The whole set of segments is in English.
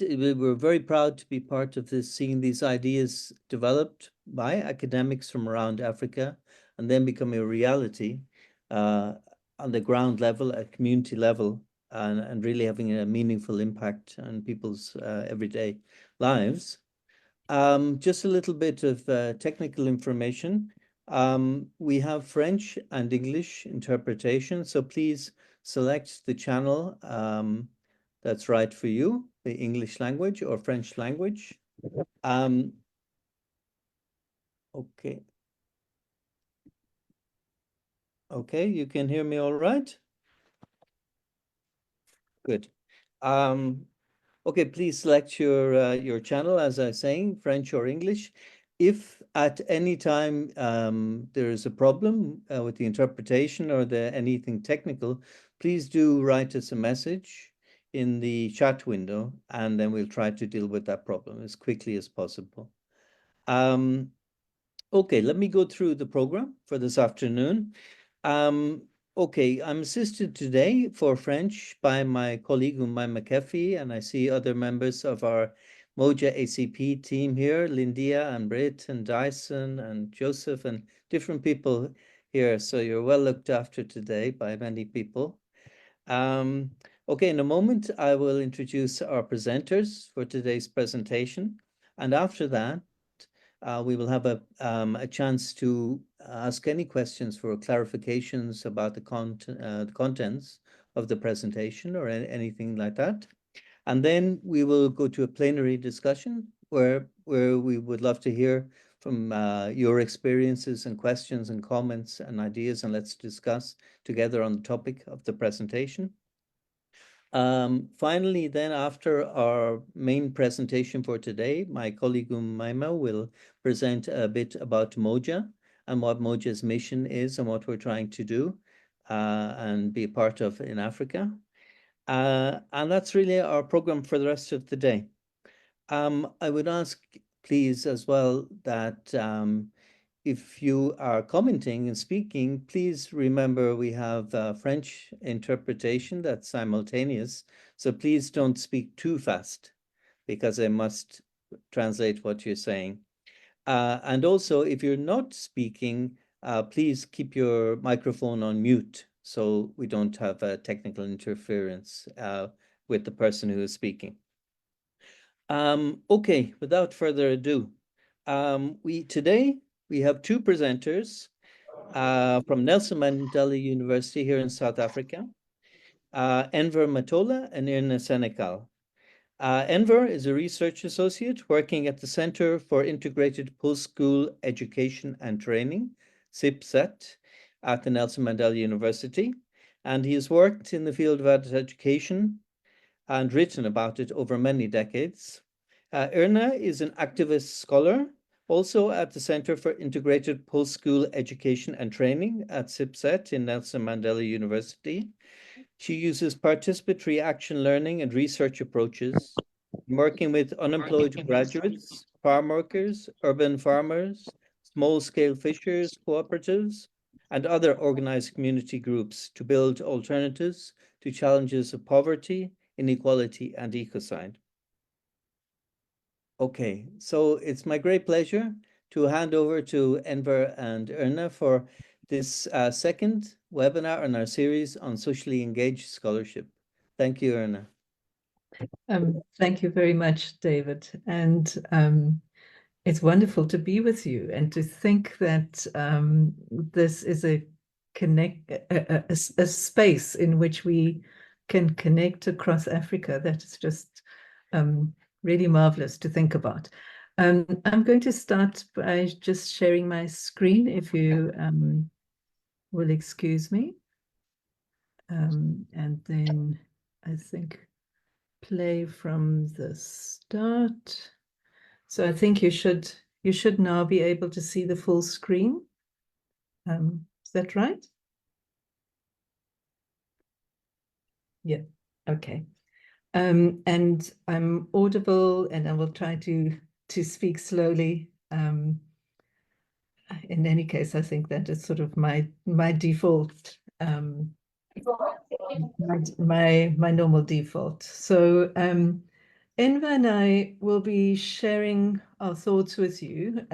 we were very proud to be part of this, seeing these ideas developed by academics from around Africa and then become a reality on the ground level, at community level, and really having a meaningful impact on people's everyday lives. Just a little bit of technical information. We have French and English interpretation, so please select the channel that's right for you, the English language or French language. Okay. Okay, you can hear me all right? Good. Okay, please select your channel, as I was saying, French or English. If at any time there is a problem with the interpretation or anything technical, please do write us a message in the chat window, and then we'll try to deal with that problem as quickly as possible. Okay, let me go through the program for this afternoon. Okay, I'm assisted today for French by my colleague Umay McAfee, and I see other members of our Moja ACP team here, Lindia and Britt and Dyson and Joseph and different people here. So you're well looked after today by many people. Okay, in a moment, I will introduce our presenters for today's presentation. And after that, we will have a chance to ask any questions for clarifications about the contents of the presentation or anything like that. And then we will go to a plenary discussion where we would love to hear from your experiences and questions and comments and ideas, and let's discuss together on the topic of the presentation. Finally, then after our main presentation for today, my colleague Umaima will present a bit about Moja and what Moja's mission is and what we're trying to do and be a part of in Africa. And that's really our program for the rest of the day. I would ask, please, as well, that if you are commenting and speaking, please remember we have French interpretation that's simultaneous. So please don't speak too fast because I must translate what you're saying. And also, if you're not speaking, please keep your microphone on mute so we don't have technical interference with the person who is speaking. Okay, without further ado, today we have two presenters from Nelson Mandela University here in South Africa, Enver Motala and Irna Senekal. Enver is a research associate working at the Center for Integrated Post-School Education and Training, CIPSET, at the Nelson Mandela University, and he has worked in the field of adult education and written about it over many decades. Irna is an activist scholar, also at the Center for Integrated Post-School Education and Training at CIPSET in Nelson Mandela University. She uses participatory action learning and research approaches, working with unemployed graduates, farm workers, urban farmers, small-scale fishers, cooperatives, and other organized community groups to build alternatives to challenges of poverty, inequality, and ecocide. Okay, so it's my great pleasure to hand over to Enver and Irna for this second webinar in our series on socially engaged scholarship. Thank you, Irna. Thank you very much, David. And it's wonderful to be with you and to think that this is a space in which we can connect across Africa. That is just really marvelous to think about. I'm going to start by just sharing my screen, if you will excuse me. And then I think play from the start. So I think you should now be able to see the full screen. Is that right? Yeah, okay. And I'm audible, and I will try to speak slowly. In any case, I think that is sort of my default, my normal default. So Enver and I will be sharing our thoughts with you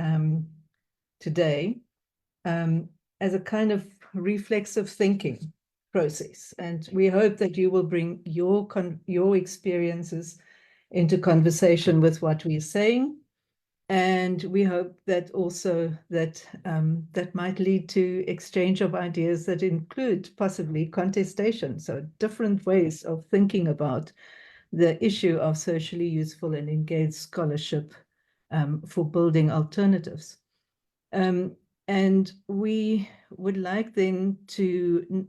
today as a kind of reflexive thinking process. And we hope that you will bring your experiences into conversation with what we are saying. And we hope that also that that might lead to exchange of ideas that include possibly contestation, so different ways of thinking about the issue of socially useful and engaged scholarship for building alternatives. And we would like then to,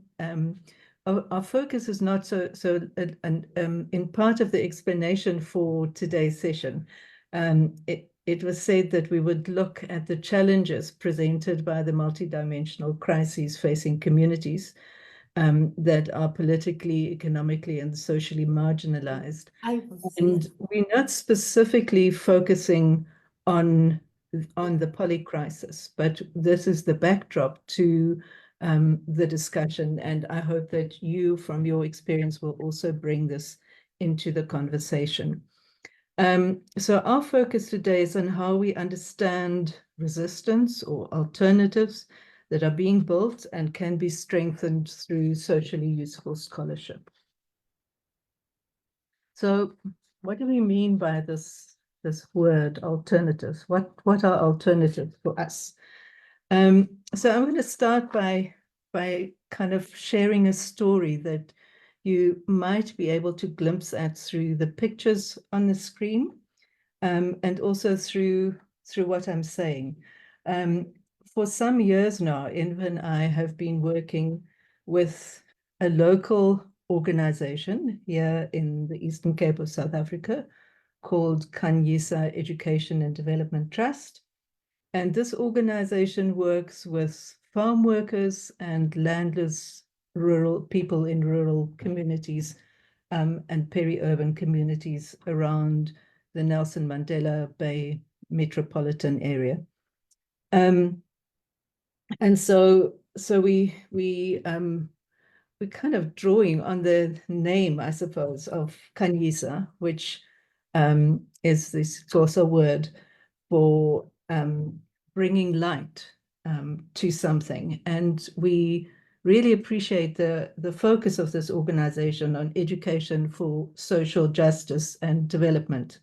our focus is not in part of the explanation for today's session, it was said that we would look at the challenges presented by the multidimensional crises facing communities that are politically, economically, and socially marginalized. And we're not specifically focusing on the poly crisis, but this is the backdrop to the discussion. And I hope that you, from your experience, will also bring this into the conversation. So our focus today is on how we understand resistance or alternatives that are being built and can be strengthened through socially useful scholarship. So what do we mean by this word alternatives? What are alternatives for us? So I'm going to start by kind of sharing a story that you might be able to glimpse at through the pictures on the screen, and also through what I'm saying. For some years now, Enver and I have been working with a local organization here in the Eastern Cape of South Africa called Khanyisa Education and Development Trust. And this organization works with farm workers and landless rural people in rural communities and peri-urban communities around the Nelson Mandela Bay metropolitan area. And so we're kind of drawing on the name, I suppose, of Khanyisa, which is this Xhosa word for bringing light to something. And we really appreciate the focus of this organization on education for social justice and development.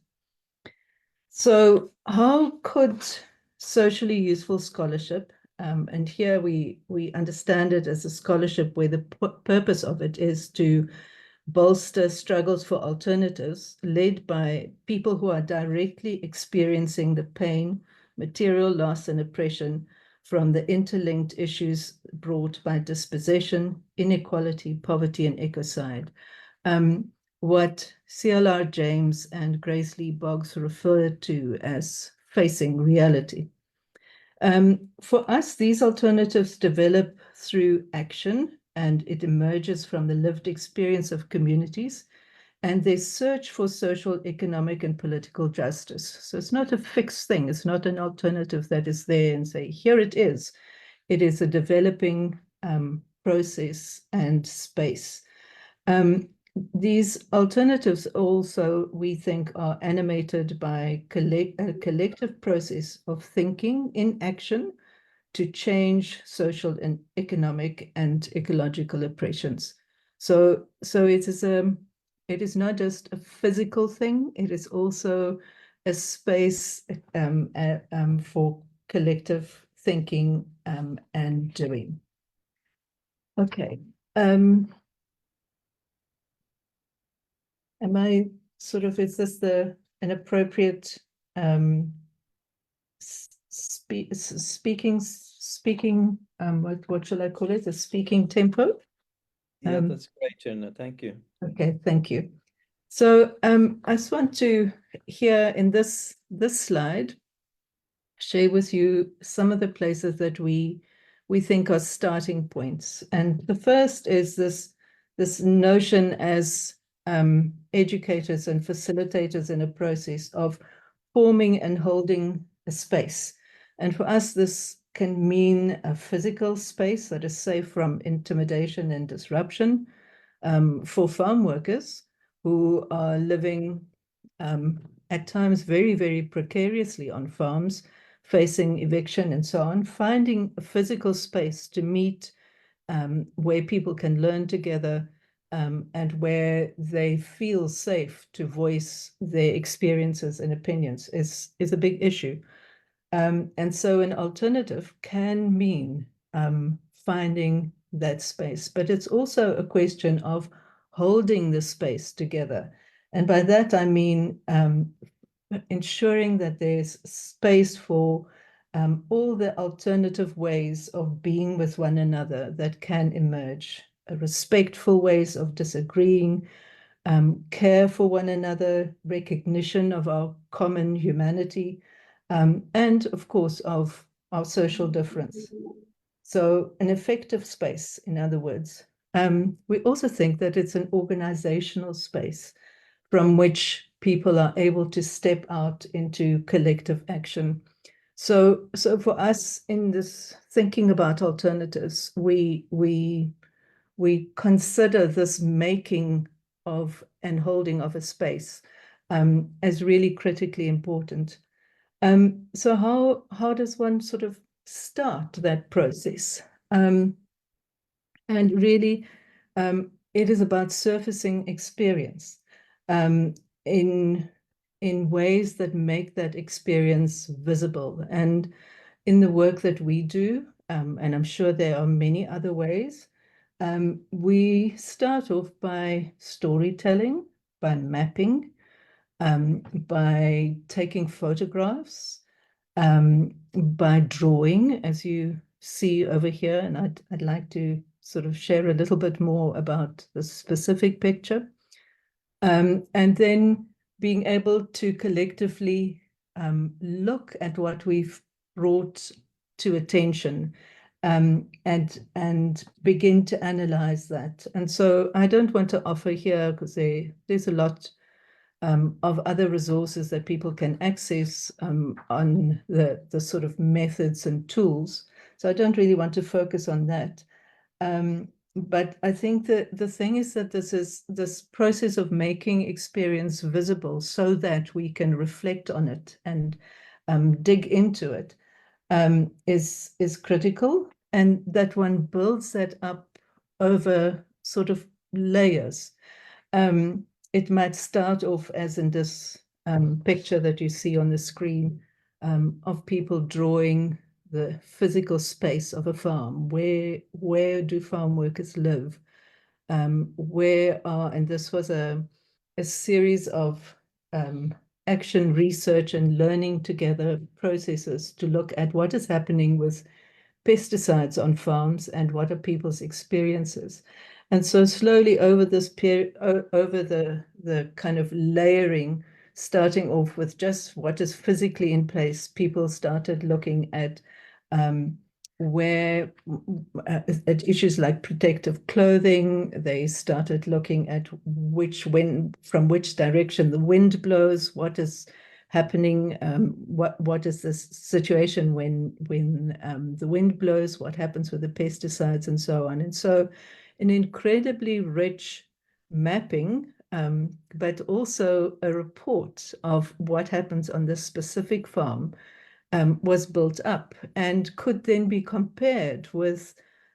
So how could socially useful scholarship, and here we understand it as a scholarship where the purpose of it is to bolster struggles for alternatives led by people who are directly experiencing the pain, material loss, and oppression from the interlinked issues brought by dispossession, inequality, poverty, and ecocide. What CLR James and Grace Lee Boggs referred to as facing reality. For us, these alternatives develop through action, and it emerges from the lived experience of communities and their search for social, economic, and political justice. So it's not a fixed thing. It's not an alternative that is there and say, here it is. It is a developing process and space. These alternatives also, we think, are animated by a collective process of thinking in action to change social and economic and ecological oppressions. So it is not just a physical thing, it is also a space for collective thinking and doing. Okay. Am I sort of, is this an appropriate speaking, what shall I call it? A speaking tempo? Yeah, that's great, Irna. Thank you. Okay, thank you. So I just want to here in this slide share with you some of the places that we think are starting points. And the first is this notion as educators and facilitators in a process of forming and holding a space. And for us, this can mean a physical space that is safe from intimidation and disruption for farm workers who are living at times very, very precariously on farms, facing eviction and so on, finding a physical space to meet where people can learn together and where they feel safe to voice their experiences and opinions is a big issue. And so an alternative can mean finding that space, but it's also a question of holding the space together. And by that, I mean ensuring that there's space for all the alternative ways of being with one another that can emerge, respectful ways of disagreeing, care for one another, recognition of our common humanity, and of course of our social difference. So an effective space, in other words. We also think that it's an organizational space from which people are able to step out into collective action. So for us in this thinking about alternatives, we consider this making of and holding of a space as really critically important. So how does one sort of start that process? And really, it is about surfacing experience in ways that make that experience visible. And in the work that we do, and I'm sure there are many other ways, we start off by storytelling, by mapping, by taking photographs, by drawing, as you see over here. And I'd like to sort of share a little bit more about the specific picture. And then being able to collectively look at what we've brought to attention and begin to analyze that. And so I don't want to offer here, because there's a lot of other resources that people can access on the sort of methods and tools. So I don't really want to focus on that. But I think that the thing is that this process of making experience visible so that we can reflect on it and dig into it is critical, and that one builds that up over sort of layers. It might start off as in this picture that you see on the screen of people drawing the physical space of a farm. Where do farm workers live? And this was a series of action, research, and learning together processes to look at what is happening with pesticides on farms and what are people's experiences. And so slowly over this period, over the kind of layering, starting off with just what is physically in place, people started looking at at issues like protective clothing. They started looking at from which direction the wind blows, what is happening, what is this situation when the wind blows, what happens with the pesticides and so on. And so an incredibly rich mapping, but also a report of what happens on this specific farm was built up and could then be compared with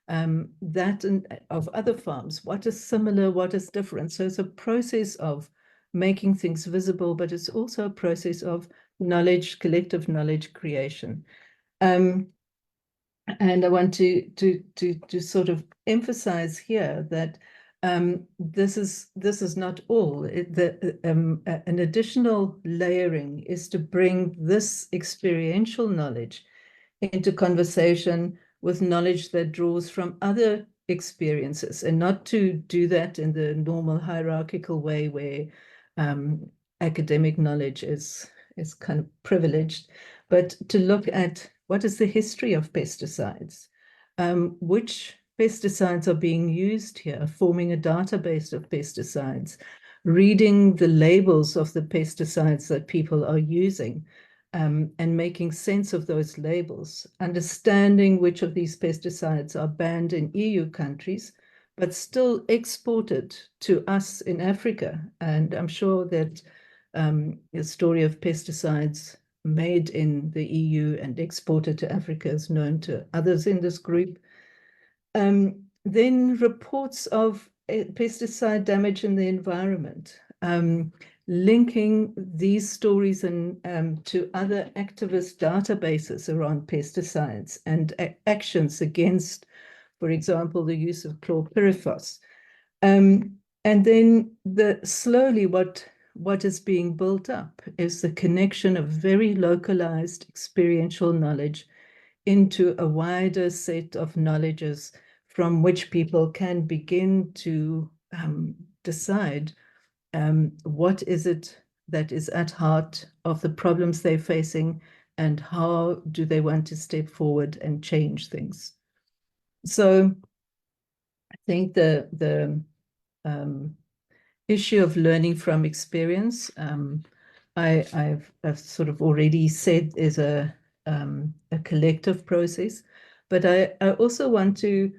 that of other farms. What is similar, what is different? So it's a process of making things visible, but it's also a process of knowledge, collective knowledge creation. And I want to sort of emphasize here that this is not all. An additional layering is to bring this experiential knowledge into conversation with knowledge that draws from other experiences, and not to do that in the normal hierarchical way where academic knowledge is kind of privileged, but to look at what is the history of pesticides, which pesticides are being used here, forming a database of pesticides, reading the labels of the pesticides that people are using, and making sense of those labels, understanding which of these pesticides are banned in EU countries, but still exported to us in Africa. And I'm sure that the story of pesticides made in the EU and exported to Africa is known to others in this group. Then reports of pesticide damage in the environment, linking these stories to other activist databases around pesticides and actions against, for example, the use of chlorpyrifos. And then slowly what is being built up is the connection of very localized experiential knowledge into a wider set of knowledges from which people can begin to decide what is it that is at heart of the problems they're facing and how do they want to step forward and change things. So I think the issue of learning from experience, I've sort of already said is a collective process, but I also want to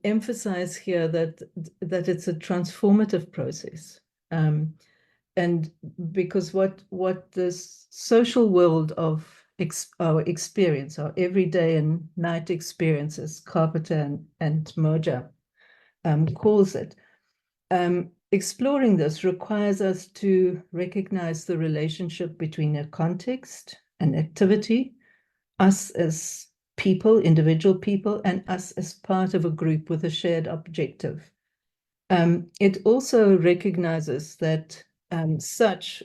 emphasize here that it's a transformative process, and because what the social world of our experience, our everyday and night experiences, Carpenter and Moja calls it. Exploring this requires us to recognize the relationship between a context, an activity, us as people, individual people, and us as part of a group with a shared objective. It also recognizes that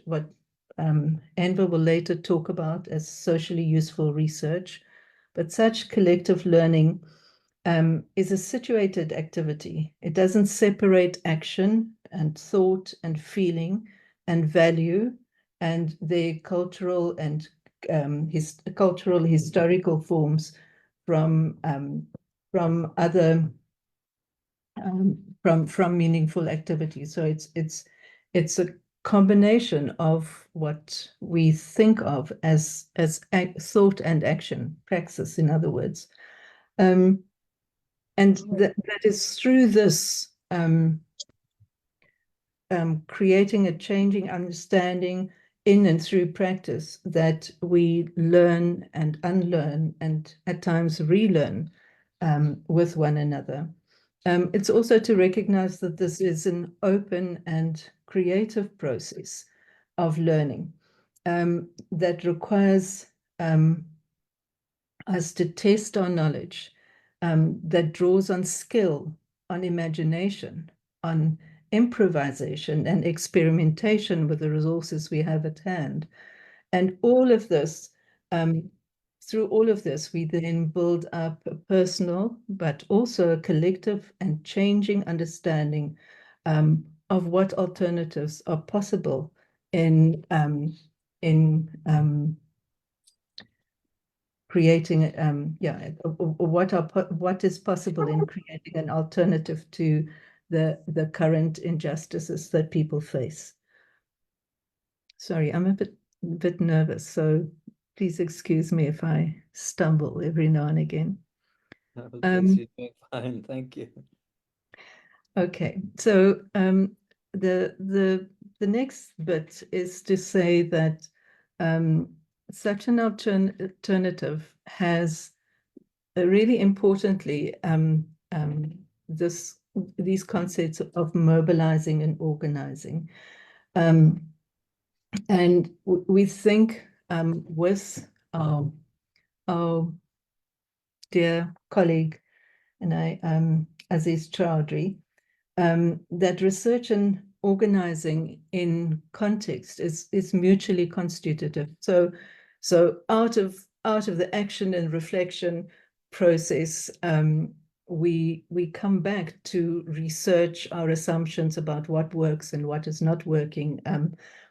what Enver will later talk about as socially useful research, but such collective learning is a situated activity. It doesn't separate action and thought and feeling and value and their cultural and historical forms from other from meaningful activities. So it's a combination of what we think of as thought and action, praxis, in other words. And that is through this creating a changing understanding in and through practice that we learn and unlearn and at times relearn with one another. It's also to recognize that this is an open and creative process of learning that requires us to test our knowledge, that draws on skill, on imagination, on improvisation and experimentation with the resources we have at hand. And all of this, through all of this, we then build up a personal, but also a collective and changing understanding of what alternatives are possible in creating, what is possible in creating an alternative to the current injustices that people face. Sorry, I'm a bit nervous, so please excuse me if I stumble every now and again. No, you're doing fine, thank you. Okay, so the next bit is to say that such an alternative has really importantly these concepts of mobilizing and organizing. And we think with our dear colleague and Aziz Chowdhury, that research and organizing in context is mutually constitutive. So out of the action and reflection process, we come back to research our assumptions about what works and what is not working,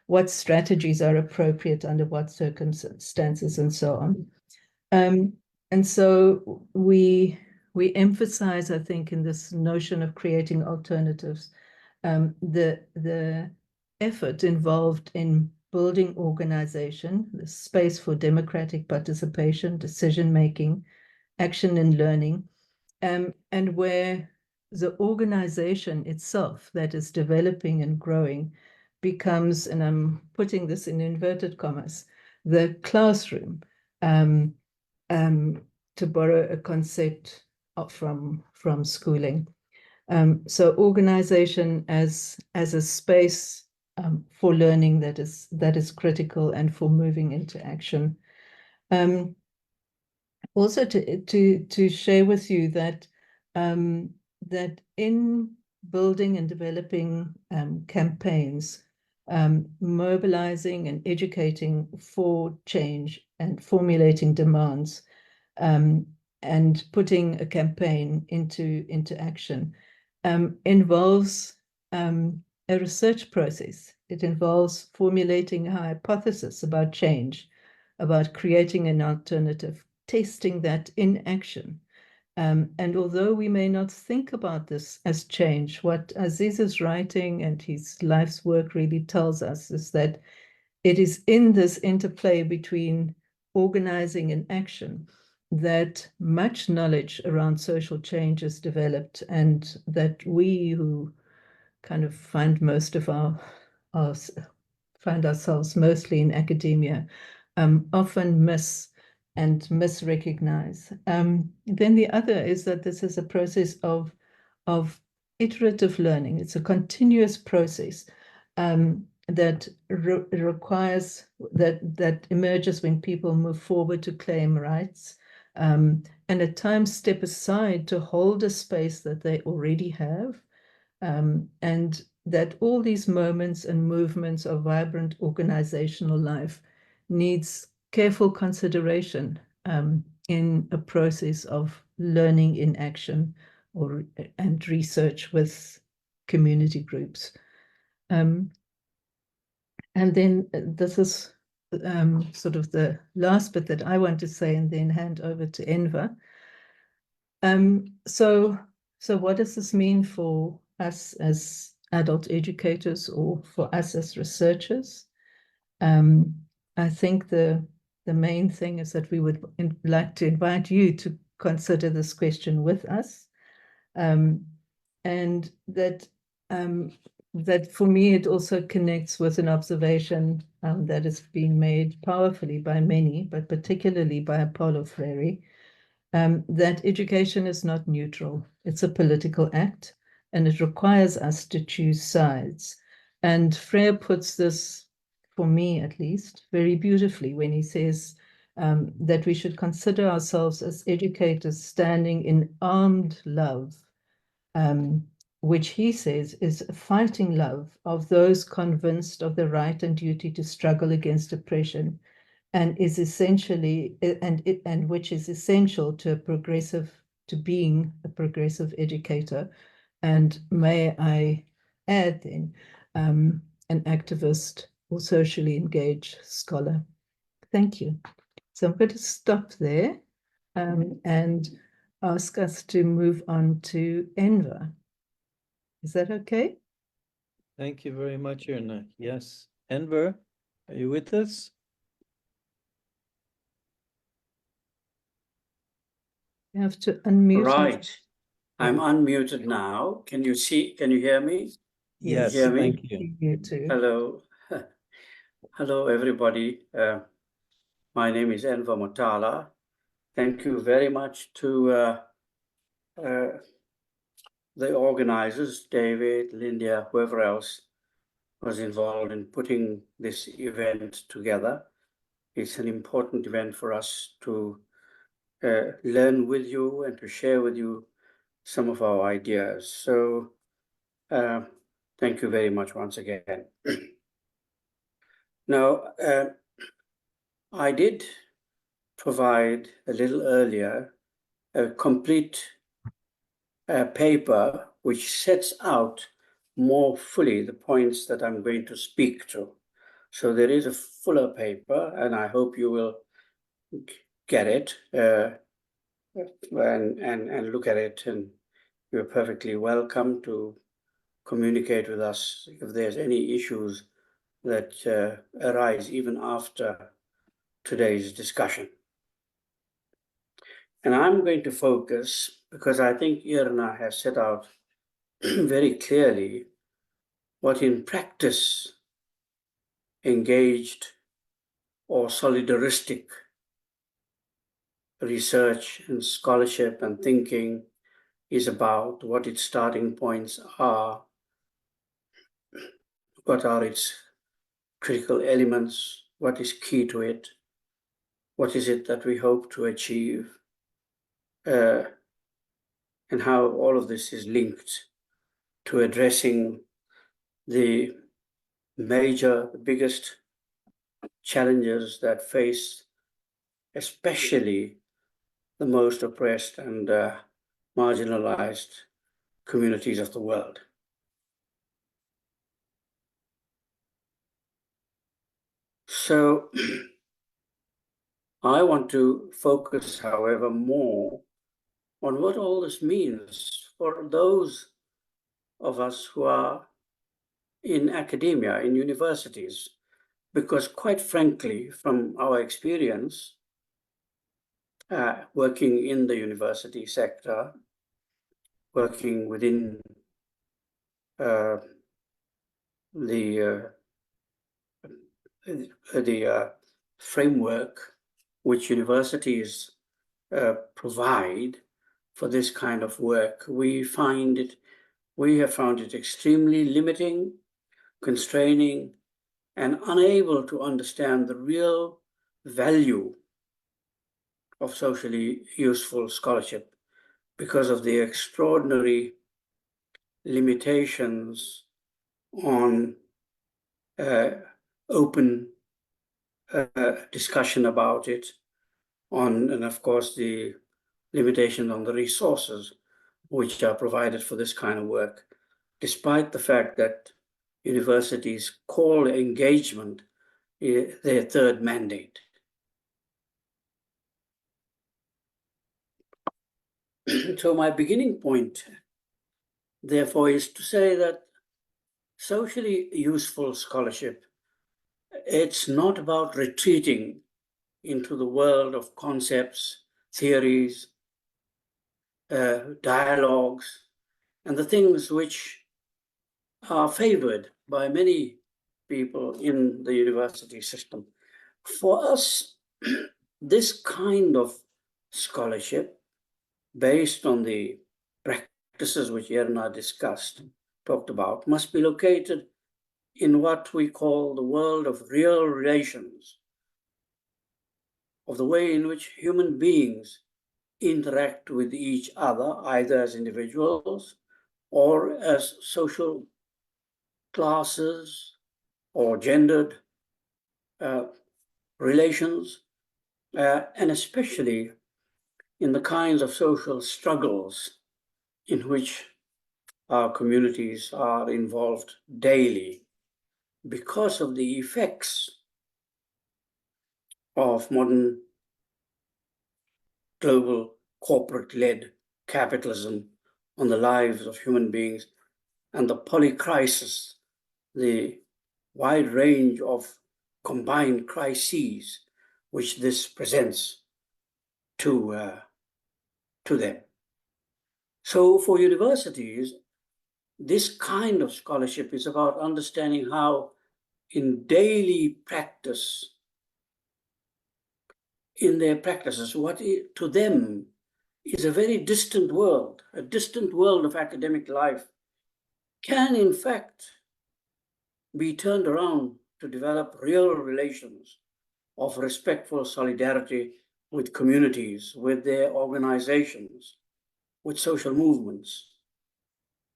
what strategies are appropriate under what circumstances, and so on. And so we emphasize, I think, in this notion of creating alternatives, the effort involved in building organization, the space for democratic participation, decision-making, action and learning, and where the organization itself that is developing and growing becomes, and I'm putting this in inverted commas, the classroom, to borrow a concept from schooling. So organization as a space for learning that is critical and for moving into action. Also to share with you that that in building and developing campaigns, mobilizing and educating for change and formulating demands, and putting a campaign into action involves a research process. It involves formulating a hypothesis about change, about creating an alternative, testing that in action. And although we may not think about this as change, what Aziz's writing and his life's work really tells us is that it is in this interplay between organizing and action that much knowledge around social change is developed, and that we who kind of find most of find ourselves mostly in academia often miss and misrecognize. Then the other is that this is a process of iterative learning. It's a continuous process that requires that emerges when people move forward to claim rights, and at times step aside to hold a space that they already have, and that all these moments and movements of vibrant organizational life needs careful consideration in a process of learning in action and research with community groups. And then this is sort of the last bit that I want to say, and then hand over to Enver. So what does this mean for us as adult educators, or for us as researchers? I think the main thing is that we would like to invite you to consider this question with us, and that that for me it also connects with an observation that has been made powerfully by many, but particularly by Apollo Freire, that education is not neutral. It's a political act, and it requires us to choose sides. And Freire puts this, for me at least, very beautifully when he says that we should consider ourselves as educators standing in armed love, which he says is a fighting love of those convinced of the right and duty to struggle against oppression, and is essentially, and which is essential to being a progressive educator, and may I add then, an activist or socially engaged scholar. Thank you. So I'm going to stop there and ask us to move on to Enver. Is that okay? Thank you very much, Irna. Yes. Enver, are you with us? You have to unmute. Right. I'm unmuted now. Can you hear me? Yes, hear me? thank you. You too. Hello. Hello, everybody. My name is Enver Motala. Thank you very much to the organizers, David, Linda, whoever else was involved in putting this event together. It's an important event for us to learn with you and to share with you some of our ideas. So thank you very much once again. Now, I did provide a little earlier a complete paper which sets out more fully the points that I'm going to speak to. So there is a fuller paper, and I hope you will get it and look at it, and you're perfectly welcome to communicate with us if there's any issues that arise even after today's discussion. And I'm going to focus, because I think Irna has set out very clearly what in practice engaged or solidaristic research and scholarship and thinking is about, what its starting points are, what are its critical elements, what is key to it, what is it that we hope to achieve, and how all of this is linked to addressing the biggest challenges that face especially the most oppressed and marginalized communities of the world. So I want to focus, however, more on what all this means for those of us who are in academia, in universities, because quite frankly, from our experience, working in the university sector, working within the framework which universities provide for this kind of work, we have found it extremely limiting, constraining, and unable to understand the real value of socially useful scholarship because of the extraordinary limitations on open discussion about it, and of course the limitation on the resources which are provided for this kind of work, despite the fact that universities call engagement their third mandate. So my beginning point, therefore, is to say that socially useful scholarship, it's not about retreating into the world of concepts, theories, dialogues, and the things which are favored by many people in the university system. For us, this kind of scholarship, based on the practices which Irna talked about, must be located in what we call the world of real relations, of the way in which human beings interact with each other, either as individuals or as social classes or gendered relations, and especially in the kinds of social struggles in which our communities are involved daily because of the effects of modern global corporate-led capitalism on the lives of human beings, and the polycrisis, the wide range of combined crises which this presents to them. So for universities, this kind of scholarship is about understanding how in daily practice, in their practices, what to them is a very distant world, a distant world of academic life, can in fact be turned around to develop real relations of respectful solidarity with communities, with their organizations, with social movements,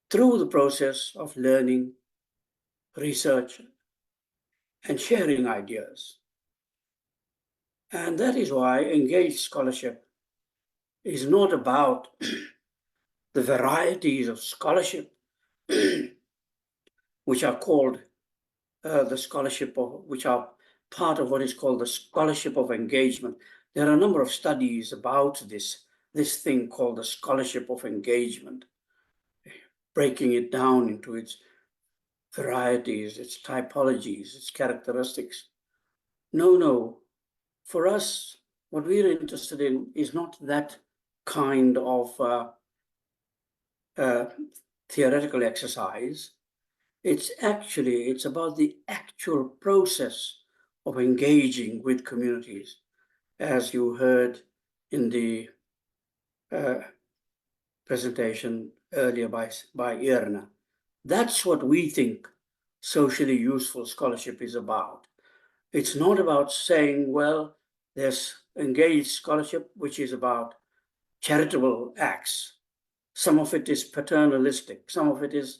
through the process of learning, research, and sharing ideas. And that is why engaged scholarship is not about the varieties of scholarship which are called the scholarship of, which are part of what is called the scholarship of engagement. There are a number of studies about this thing called the scholarship of engagement, breaking it down into its varieties, its typologies, its characteristics. No, for us, what we're interested in is not that kind of theoretical exercise. It's about the actual process of engaging with communities, as you heard in the presentation earlier by Irna. That's what we think socially useful scholarship is about. It's not about saying, well, there's engaged scholarship, which is about charitable acts. Some of it is paternalistic. Some of it is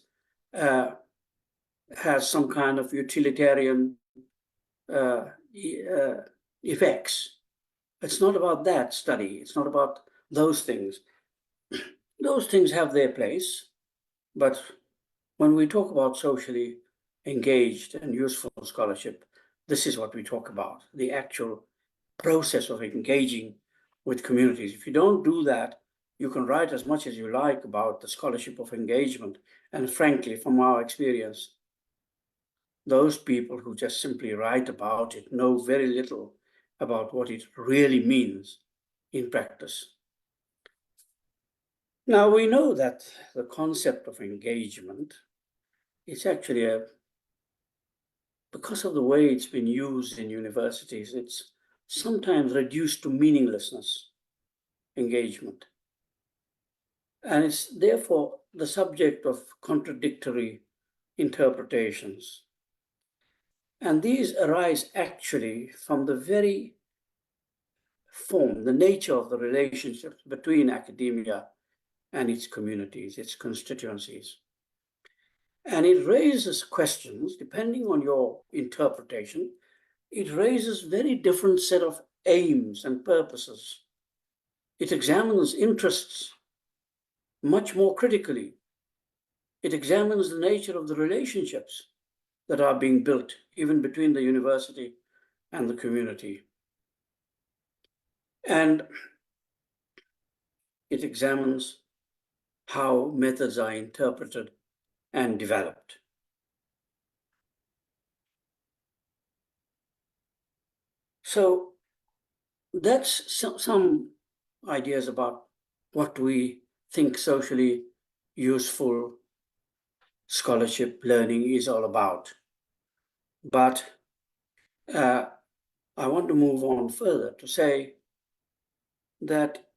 has some kind of utilitarian effects. It's not about that study. It's not about those things. Those things have their place, but when we talk about socially engaged and useful scholarship, this is what we talk about, the actual process of engaging with communities. If you don't do that, you can write as much as you like about the scholarship of engagement. And frankly, from our experience, those people who just simply write about it know very little about what it really means in practice. Now, we know that the concept of engagement is actually because of the way it's been used in universities, it's sometimes reduced to meaninglessness, engagement. And it's therefore the subject of contradictory interpretations. And these arise actually from the very form, the nature of the relationships between academia and its communities, its constituencies. And it raises questions, depending on your interpretation, it raises very different set of aims and purposes. It examines interests much more critically. It examines the nature of the relationships that are being built, even between the university and the community. And it examines how methods are interpreted and developed. So that's some ideas about what we think socially useful scholarship learning is all about. But I want to move on further to say that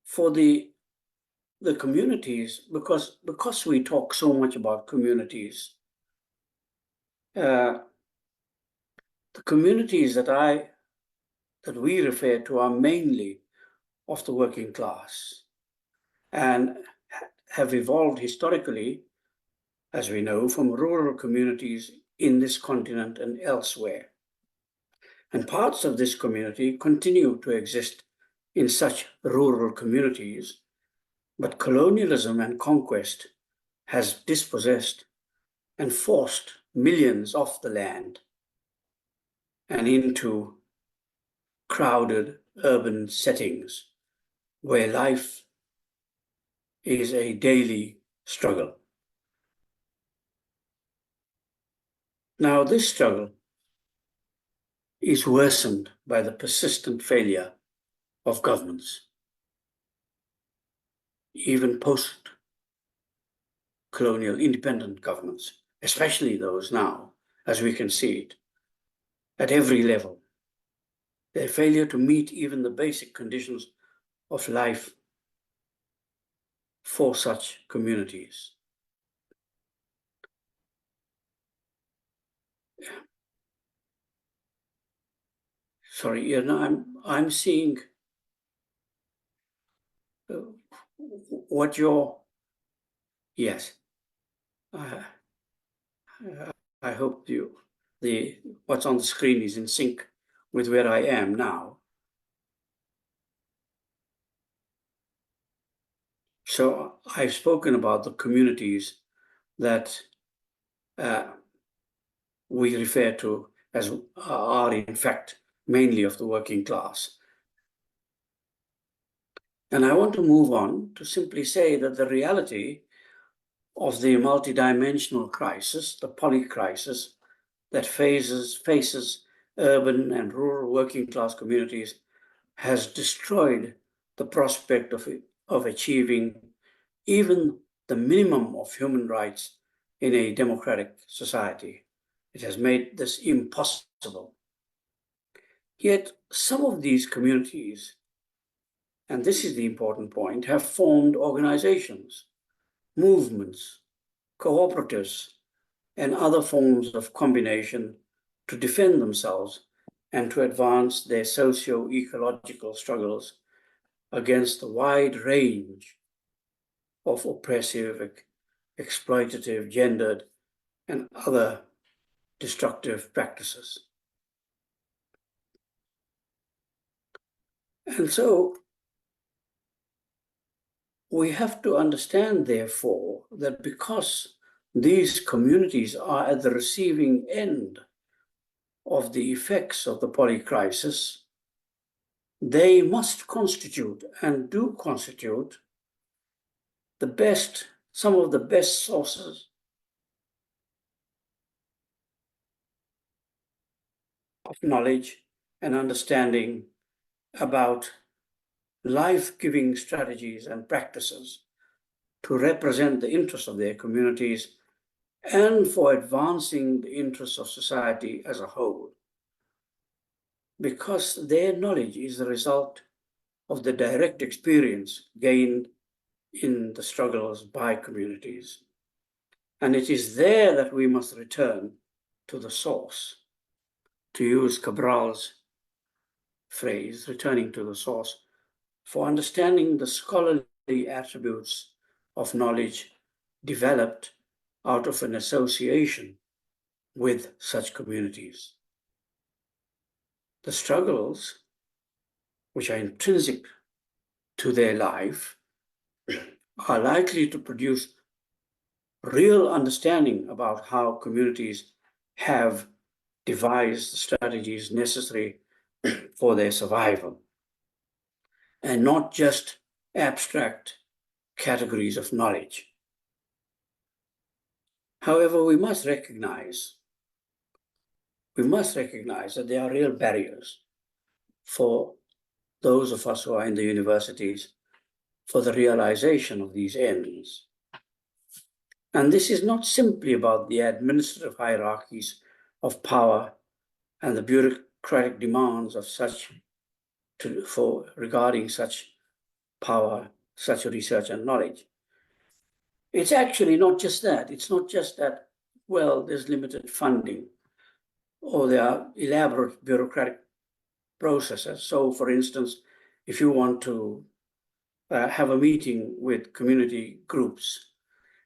for the communities, because we talk so much about communities, the communities that we refer to are mainly of the working class and have evolved historically, as we know, from rural communities in this continent and elsewhere. And parts of this community continue to exist in such rural communities, but colonialism and conquest has dispossessed and forced millions off the land and into crowded urban settings where life is a daily struggle. Now, this struggle is worsened by the persistent failure of governments, even post-colonial independent governments, especially those now, as we can see it, at every level. Their failure to meet even the basic conditions of life for such communities. Sorry, Irna, I'm seeing what your, yes. I hope what's on the screen is in sync with where I am now. So I've spoken about the communities that we refer to as are in fact mainly of the working class. And I want to move on to simply say that the reality of the multidimensional crisis, the polycrisis that faces urban and rural working class communities has destroyed the prospect of achieving even the minimum of human rights in a democratic society. It has made this impossible. Yet some of these communities, and this is the important point, have formed organizations, movements, cooperatives, and other forms of combination to defend themselves and to advance their socio-ecological struggles against a wide range of oppressive, exploitative, gendered, and other destructive practices. And so we have to understand, therefore, that because these communities are at the receiving end of the effects of the polycrisis, they must constitute and do constitute some of the best sources of knowledge and understanding about life-giving strategies and practices to represent the interests of their communities and for advancing the interests of society as a whole, because their knowledge is the result of the direct experience gained in the struggles by communities. And it is there that we must return to the source. To use Cabral's phrase, returning to the source, for understanding the scholarly attributes of knowledge developed out of an association with such communities. The struggles which are intrinsic to their life are likely to produce real understanding about how communities have devised the strategies necessary for their survival, and not just abstract categories of knowledge. However, we must recognize that there are real barriers for those of us who are in the universities for the realization of these ends. And this is not simply about the administrative hierarchies of power and the bureaucratic demands of regarding such power, such research and knowledge. It's actually not just that. It's not just that, well, there's limited funding or there are elaborate bureaucratic processes. So, for instance, if you want to have a meeting with community groups,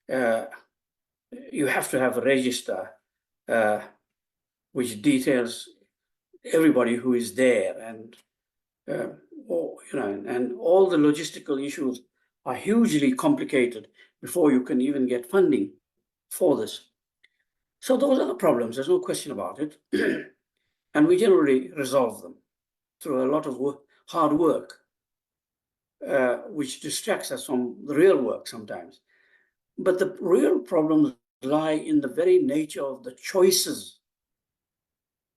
you have to have a register which details everybody who is there, and and all the logistical issues are hugely complicated before you can even get funding for this. So those are problems, there's no question about it. And we generally resolve them through a lot of hard work, which distracts us from the real work sometimes. But the real problems lie in the very nature of the choices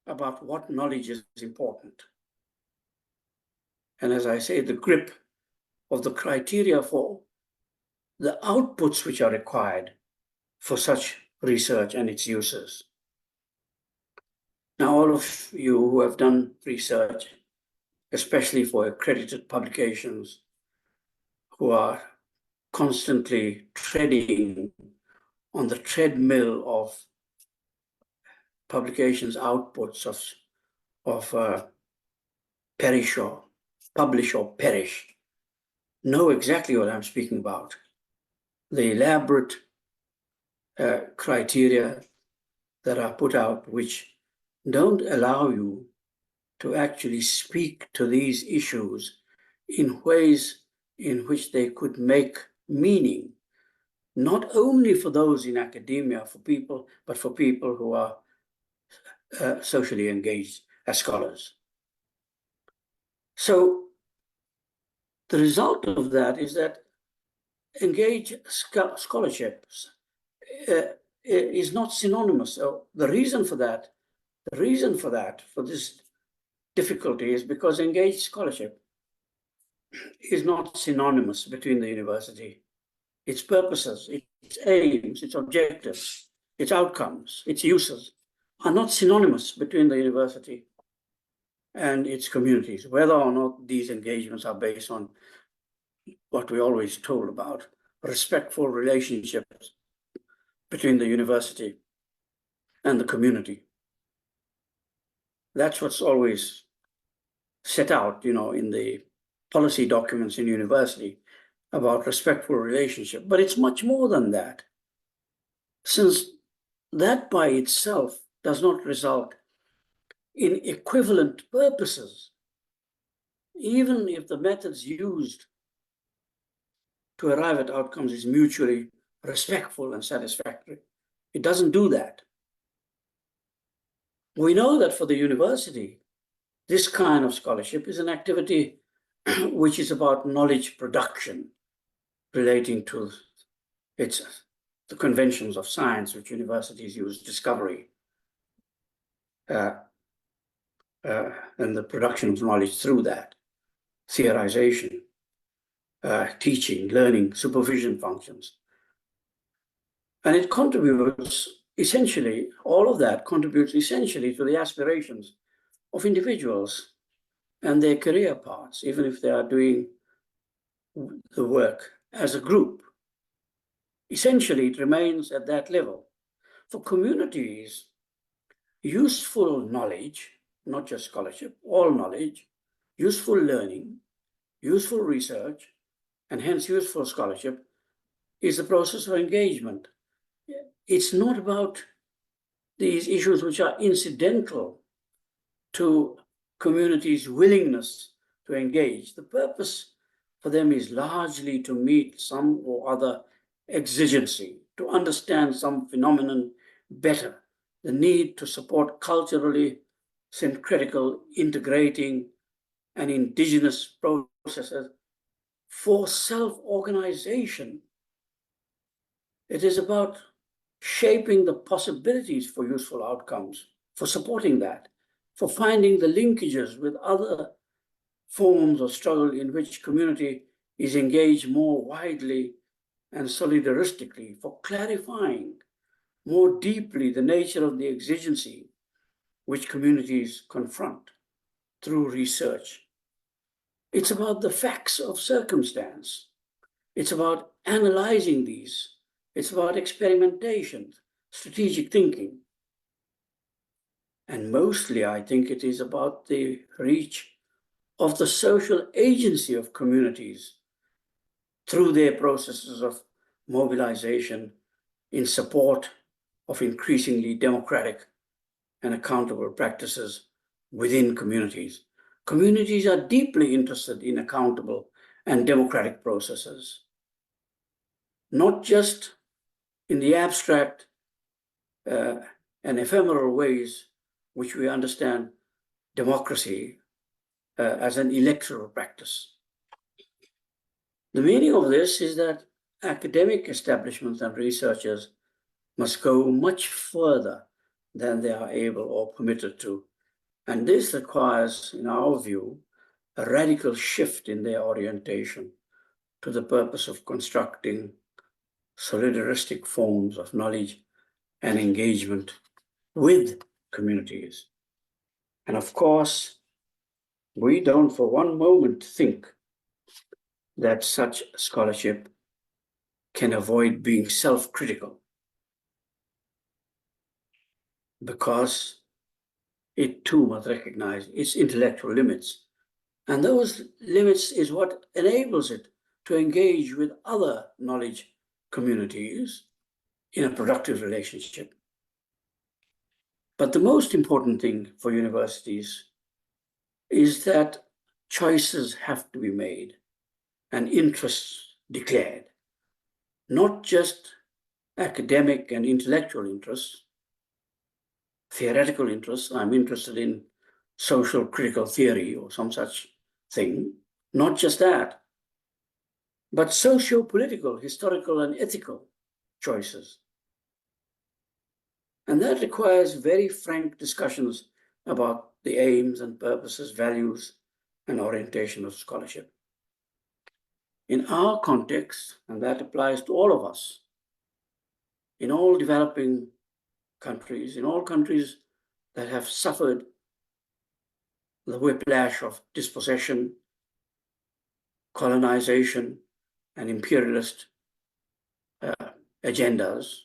about what knowledge is important. And as I say, the grip of the criteria for the outputs which are required for such research and its uses. Now, all of you who have done research, especially for accredited publications, who are constantly treading on the treadmill of publications outputs of publish or perish, know exactly what I'm speaking about. The elaborate criteria that are put out, which don't allow you to actually speak to these issues in ways in which they could make meaning, not only for those in academia, but for people who are socially engaged as scholars. So the result of that is that engaged scholarship is not synonymous. So the reason for this difficulty is because engaged scholarship is not synonymous between the university, its purposes, its aims, its objectives, its outcomes, its uses, are not synonymous between the university and its communities, whether or not these engagements are based on what we're always told about, respectful relationships between the university and the community. That's what's always set out, in the policy documents in university about respectful relationship. But it's much more than that, since that by itself does not result in equivalent purposes. Even if the methods used to arrive at outcomes is mutually respectful and satisfactory, it doesn't do that. We know that for the university, this kind of scholarship is an activity which is about knowledge production relating to the conventions of science which universities use, discovery, and the production of knowledge through that, theorization, teaching, learning, supervision functions. And it contributes essentially, all of that contributes essentially to the aspirations of individuals and their career paths, even if they are doing the work as a group. Essentially, it remains at that level. For communities, useful knowledge, not just scholarship, all knowledge, useful learning, useful research, and hence useful scholarship is the process of engagement. It's not about these issues which are incidental to communities' willingness to engage. The purpose for them is largely to meet some or other exigency, to understand some phenomenon better, the need to support culturally syncretical, integrating, and indigenous processes for self-organization. It is about shaping the possibilities for useful outcomes, for supporting that, for finding the linkages with other forms of struggle in which community is engaged more widely and solidaristically, for clarifying more deeply the nature of the exigency which communities confront through research. It's about the facts of circumstance. It's about analyzing these. It's about experimentation, strategic thinking. And mostly, I think it is about the reach of the social agency of communities through their processes of mobilization in support of increasingly democratic and accountable practices within communities. Communities are deeply interested in accountable and democratic processes, not just in the abstract and ephemeral ways which we understand democracy as an electoral practice. The meaning of this is that academic establishments and researchers must go much further than they are able or permitted to. And this requires, in our view, a radical shift in their orientation to the purpose of constructing solidaristic forms of knowledge and engagement with communities. And of course, we don't for one moment think that such scholarship can avoid being self-critical, because it too must recognize its intellectual limits. And those limits is what enables it to engage with other knowledge communities in a productive relationship. But the most important thing for universities is that choices have to be made and interests declared, not just academic and intellectual interests, theoretical interests. I'm interested in social critical theory or some such thing, not just that, but socio-political, historical, and ethical choices. And that requires very frank discussions about the aims and purposes, values, and orientation of scholarship. In our context, and that applies to all of us, in all developing countries, in all countries that have suffered the whiplash of dispossession, colonization, and imperialist agendas,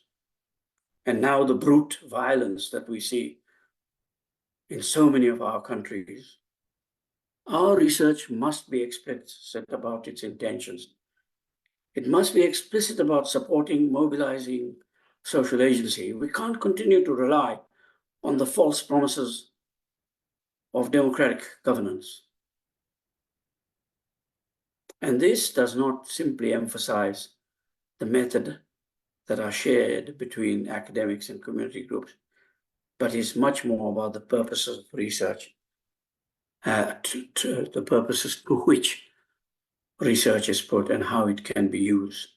and now the brute violence that we see in so many of our countries, our research must be explicit about its intentions. It must be explicit about supporting, mobilizing social agency. We can't continue to rely on the false promises of democratic governance. And this does not simply emphasize the method that are shared between academics and community groups, but is much more about the purposes of research, the purposes to which research is put and how it can be used.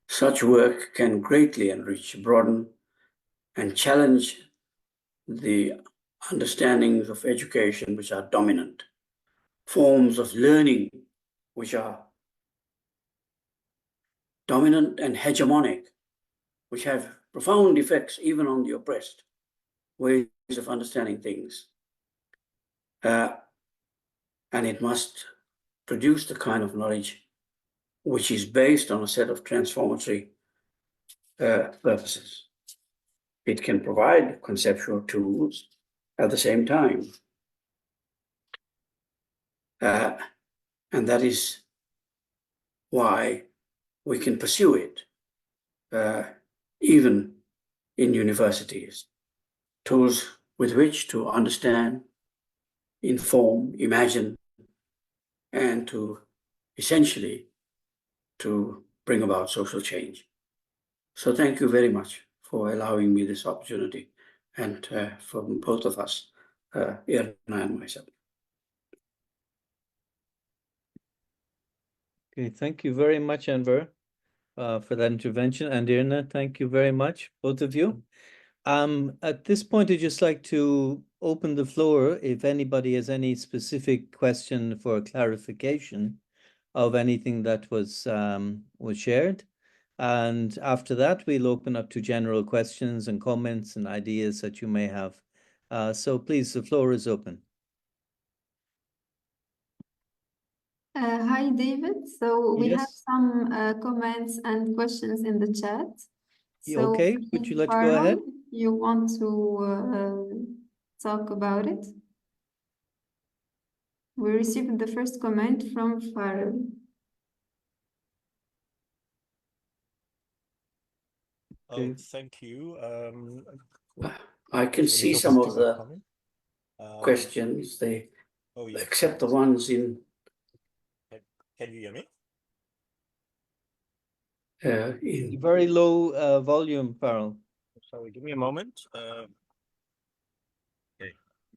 Such work can greatly enrich, broaden, and challenge the understandings of education which are dominant, forms of learning which are dominant and hegemonic, which have profound effects even on the oppressed, ways of understanding things. And it must produce the kind of knowledge which is based on a set of transformatory purposes. It can provide conceptual tools at the same time. And that is why we can pursue it, even in universities. Tools with which to understand, inform, imagine, and to essentially to bring about social change. So thank you very much for allowing me this opportunity, and for both of us, Irna and myself. Okay, thank you very much, Enver, for that intervention. And Irna, thank you very much, both of you. At this point, I'd just like to open the floor if anybody has any specific question for clarification of anything that was shared. And after that, we'll open up to general questions and comments and ideas that you may have. So please, the floor is open. Hi, David. So we have Yes. some comments and questions in the chat. So Okay, would you like to go ahead? You want to talk about it? We received the first comment from Farrell. Okay. Oh, thank you. I can see some of the questions. They yes, except the ones in. Can you hear me? In Very low volume, Farrell. Sorry, give me a moment. Okay,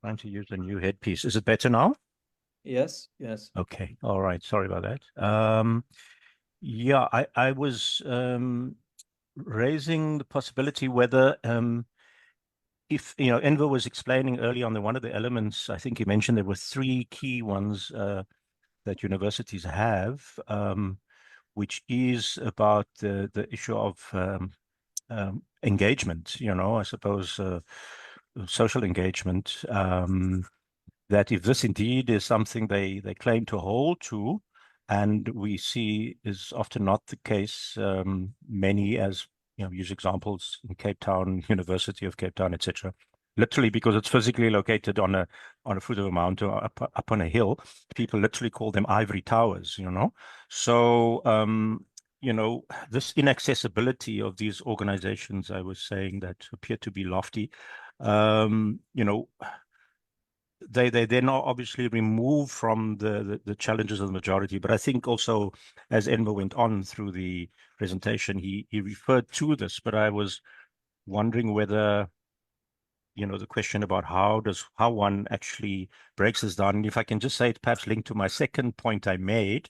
trying to use a new headpiece. Is it better now? Yes, yes. Okay, all right. Sorry about that. Yeah, I was raising the possibility whether if, Enver was explaining early on that one of the elements, I think he mentioned there were three key ones that universities have, which is about the issue of engagement, I suppose, social engagement, that if this indeed is something they claim to hold to, and we see is often not the case, many, as use examples in Cape Town, University of Cape Town, etc., literally because it's physically located on a foot of a mountain or up on a hill, people literally call them ivory towers, So, this inaccessibility of these organizations, I was saying, that appear to be lofty, they're not obviously removed from the challenges of the majority. But I think also, as Enver went on through the presentation, he referred to this, but I was wondering whether, the question about how one actually breaks this down. And if I can just say it, perhaps linked to my second point I made,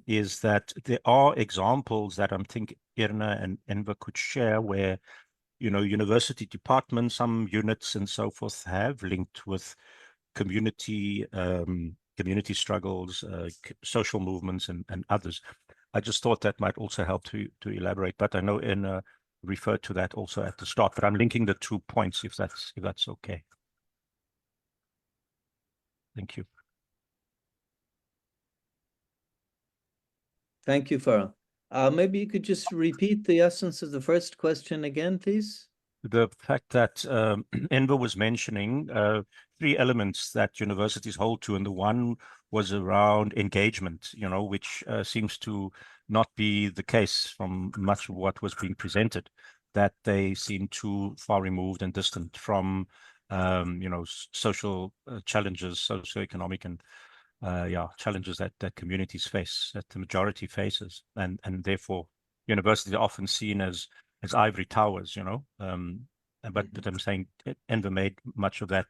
is that there are examples that I'm thinking Irna and Enver could share where, university departments, some units and so forth have linked with community struggles, social movements and others. I just thought that might also help to elaborate, but I know referred to that also at the start, but I'm linking the 2 points if that's okay. Thank you. Thank you, Farrell. Maybe you could just repeat the essence of the first question again, please. The fact that Enver was mentioning 3 elements that universities hold to, and the one was around engagement, which seems to not be the case from much of what was being presented, that they seem too far removed and distant from, social challenges, socioeconomic and challenges that communities face, that the majority faces, and therefore universities are often seen as ivory towers, but I'm saying Enver made much of that,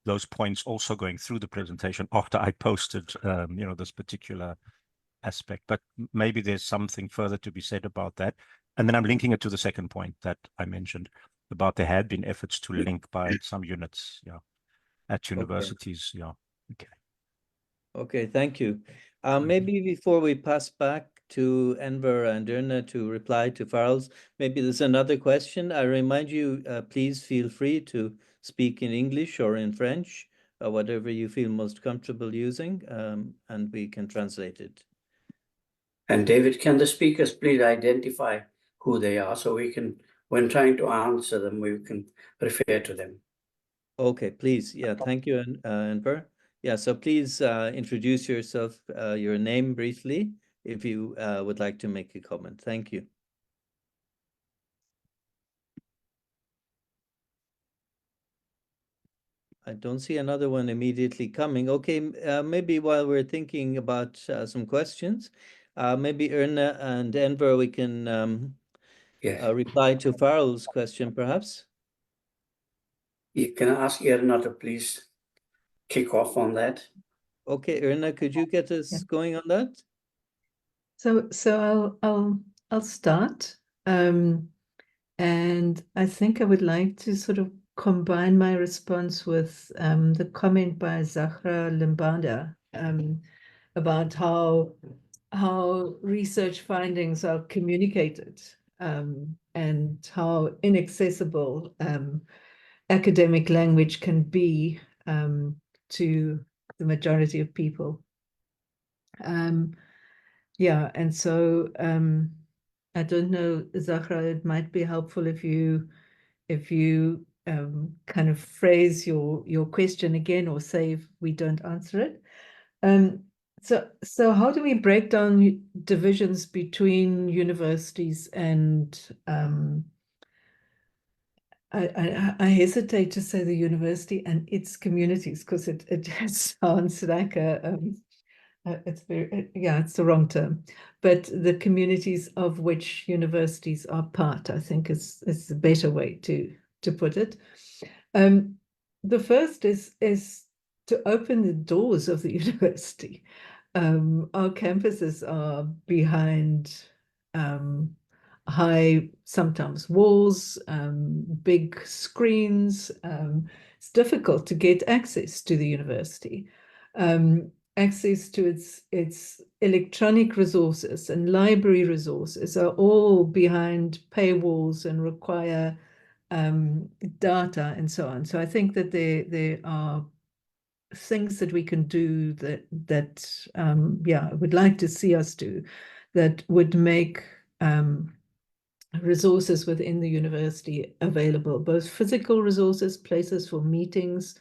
those points also going through the presentation after I posted, this particular aspect. But maybe there's something further to be said about that. And then I'm linking it to the second point that I mentioned about there had been efforts to link by some units, at universities. Okay. Yeah. Okay. Okay, thank you. Maybe before we pass back to Enver and Irna to reply to Farrell's, maybe there's another question. I remind you, please feel free to speak in English or in French, whatever you feel most comfortable using, and we can translate it. And David, can the speakers please identify who they are so we can, when trying to answer them, we can refer to them? Okay, please. Yeah, thank you, Enver. Yeah, so please introduce yourself, your name briefly, if you would like to make a comment. Thank you. I don't see another one immediately coming. Okay, maybe while we're thinking about some questions, maybe Irna and Enver, we can reply to Farrell's question, perhaps. You can ask Irna to please kick off on that. Okay, Irna, could you get us going on that? So I'll start, and I think I would like to sort of combine my response with the comment by Zahra Limbanda about how research findings are communicated and how inaccessible academic language can be to the majority of people. Yeah, and so I don't know, Zahra, it might be helpful if you kind of phrase your question again, or say if we don't answer it. So how do we break down divisions between universities and I hesitate to say the university and its communities, because it just sounds like it's very, it's the wrong term, but the communities of which universities are part, I think is the better way to put it. The first is to open the doors of the university. Our campuses are behind high, sometimes walls, big screens. It's difficult to get access to the university. Access to its electronic resources and library resources are all behind paywalls and require data and so on. So I think that there are things that we can do that I would like to see us do, that would make resources within the university available, both physical resources, places for meetings,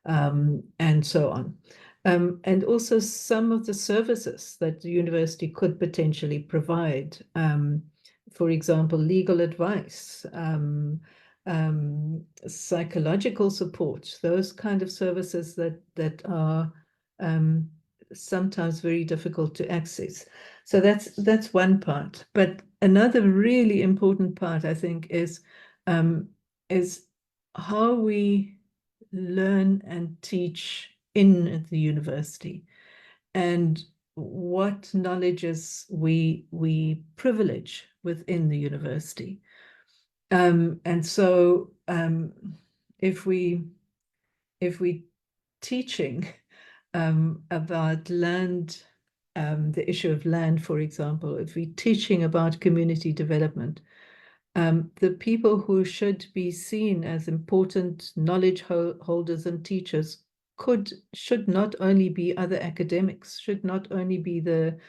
and so on. And also some of the services that the university could potentially provide, for example, legal advice, psychological support, those kind of services that are sometimes very difficult to access. So that's one part. But another really important part, I think, is how we learn and teach in the university, and what knowledges we privilege within the university. And so if we teaching about land, the issue of land, for example, if we're teaching about community development, the people who should be seen as important knowledge holders and teachers should not only be other academics, should not only be the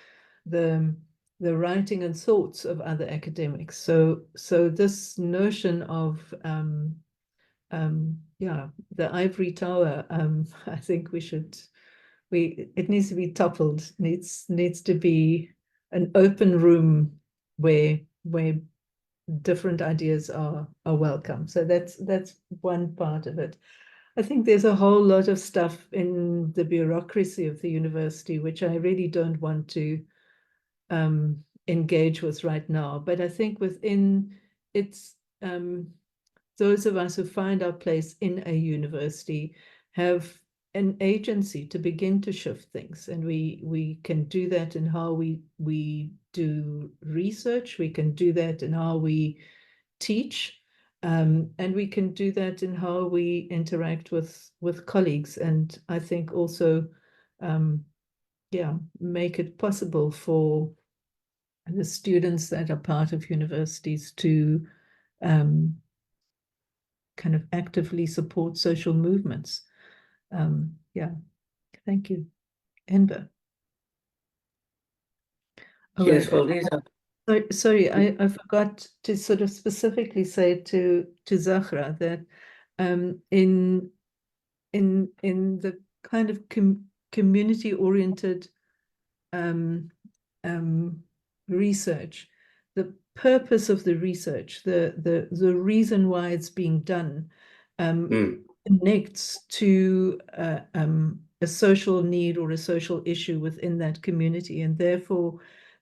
writing and thoughts of other academics. So this notion of the ivory tower, I think it needs to be toppled. Needs to be an open room where different ideas are welcome. So that's one part of it. I think there's a whole lot of stuff in the bureaucracy of the university which I really don't want to engage with right now. But I think within its those of us who find our place in a university have an agency to begin to shift things, and we can do that in how we do research. We can do that in how we teach, and we can do that in how we interact with colleagues. And I think also, make it possible for the students that are part of universities to kind of actively support social movements. Thank you. Enver. Oh, Yes, well, these are... Sorry, I forgot to sort of specifically say to Zahra that in the kind of community-oriented research, the purpose of the research, the reason why it's being done, connects to a social need or a social issue within that community, and therefore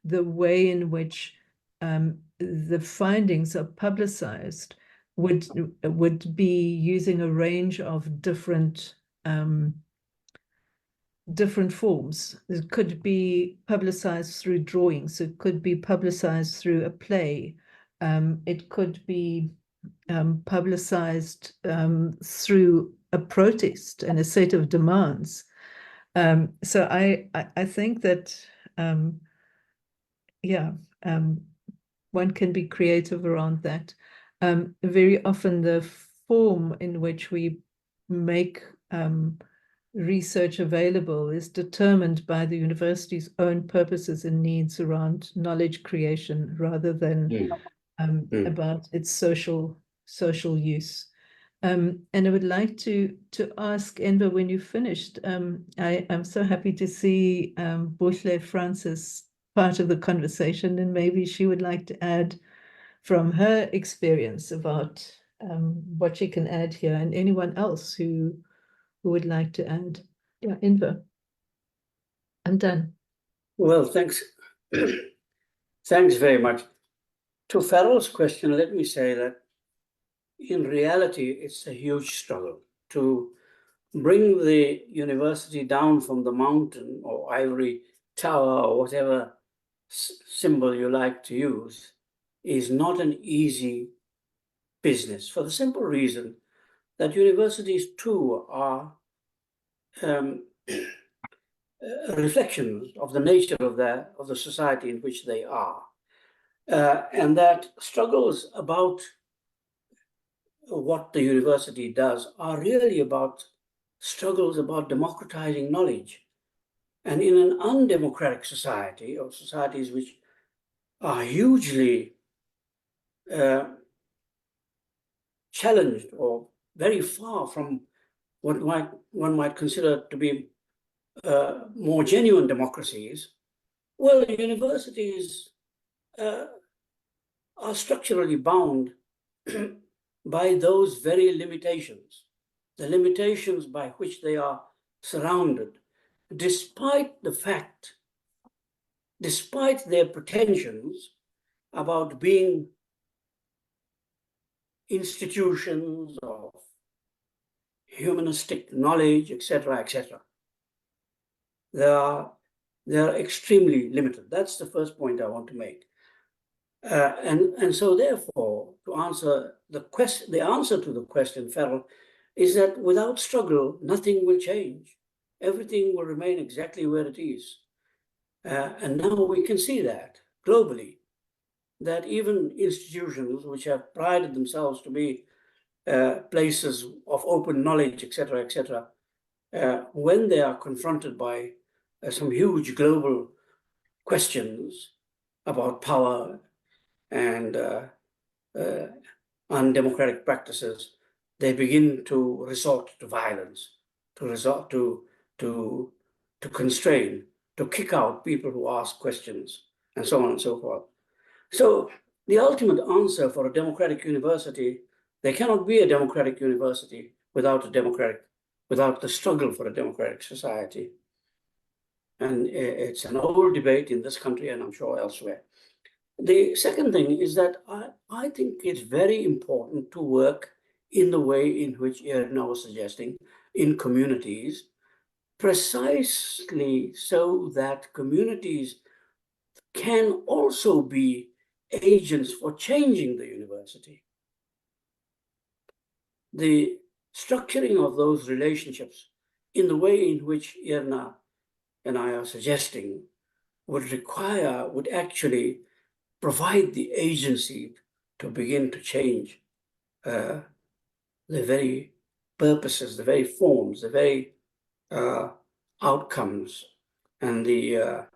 the way in which the findings are publicized would be using a range of different forms. It could be publicized through drawings. It could be publicized through a play. It could be publicized through a protest and a set of demands. So I think that one can be creative around that. Very often the form in which we make research available is determined by the university's own purposes and needs around knowledge creation rather than about its social use. And I would like to ask Enver, when you finished, I'm so happy to see Buhle Francis part of the conversation, and maybe she would like to add from her experience about what she can add here, and anyone else who would like to add. Yeah, Enver. I'm done. Well, thanks. Thanks very much. To Farrell's question, let me say that in reality, it's a huge struggle to bring the university down from the mountain or ivory tower or whatever symbol you like to use is not an easy business, for the simple reason that universities too are reflections of the nature of the society in which they are, and that struggles about what the university does are really about struggles about democratizing knowledge. And in an undemocratic society, or societies which are hugely challenged or very far from what one might consider to be more genuine democracies, well, universities are structurally bound by those very limitations, the limitations by which they are surrounded, despite their pretensions about being institutions of humanistic knowledge, etc., etc. They are extremely limited. That's the first point I want to make. And so therefore, to answer the answer to the question, Farrell, is that without struggle, nothing will change. Everything will remain exactly where it is. And now we can see that globally. that even institutions which have prided themselves to be places of open knowledge, etc., when they are confronted by some huge global questions about power and undemocratic practices, they begin to resort to violence, to resort to constrain, to kick out people who ask questions, and so on and so forth. So the ultimate answer for a democratic university, there cannot be a democratic university without the struggle for a democratic society. And it's an old debate in this country, and I'm sure elsewhere. The second thing is that I think it's very important to work in the way in which Irna was suggesting, in communities, precisely so that communities can also be agents for changing the university. The structuring of those relationships in the way in which Irna and I are suggesting would actually provide the agency to begin to change the very purposes, the very forms, the very outcomes, and the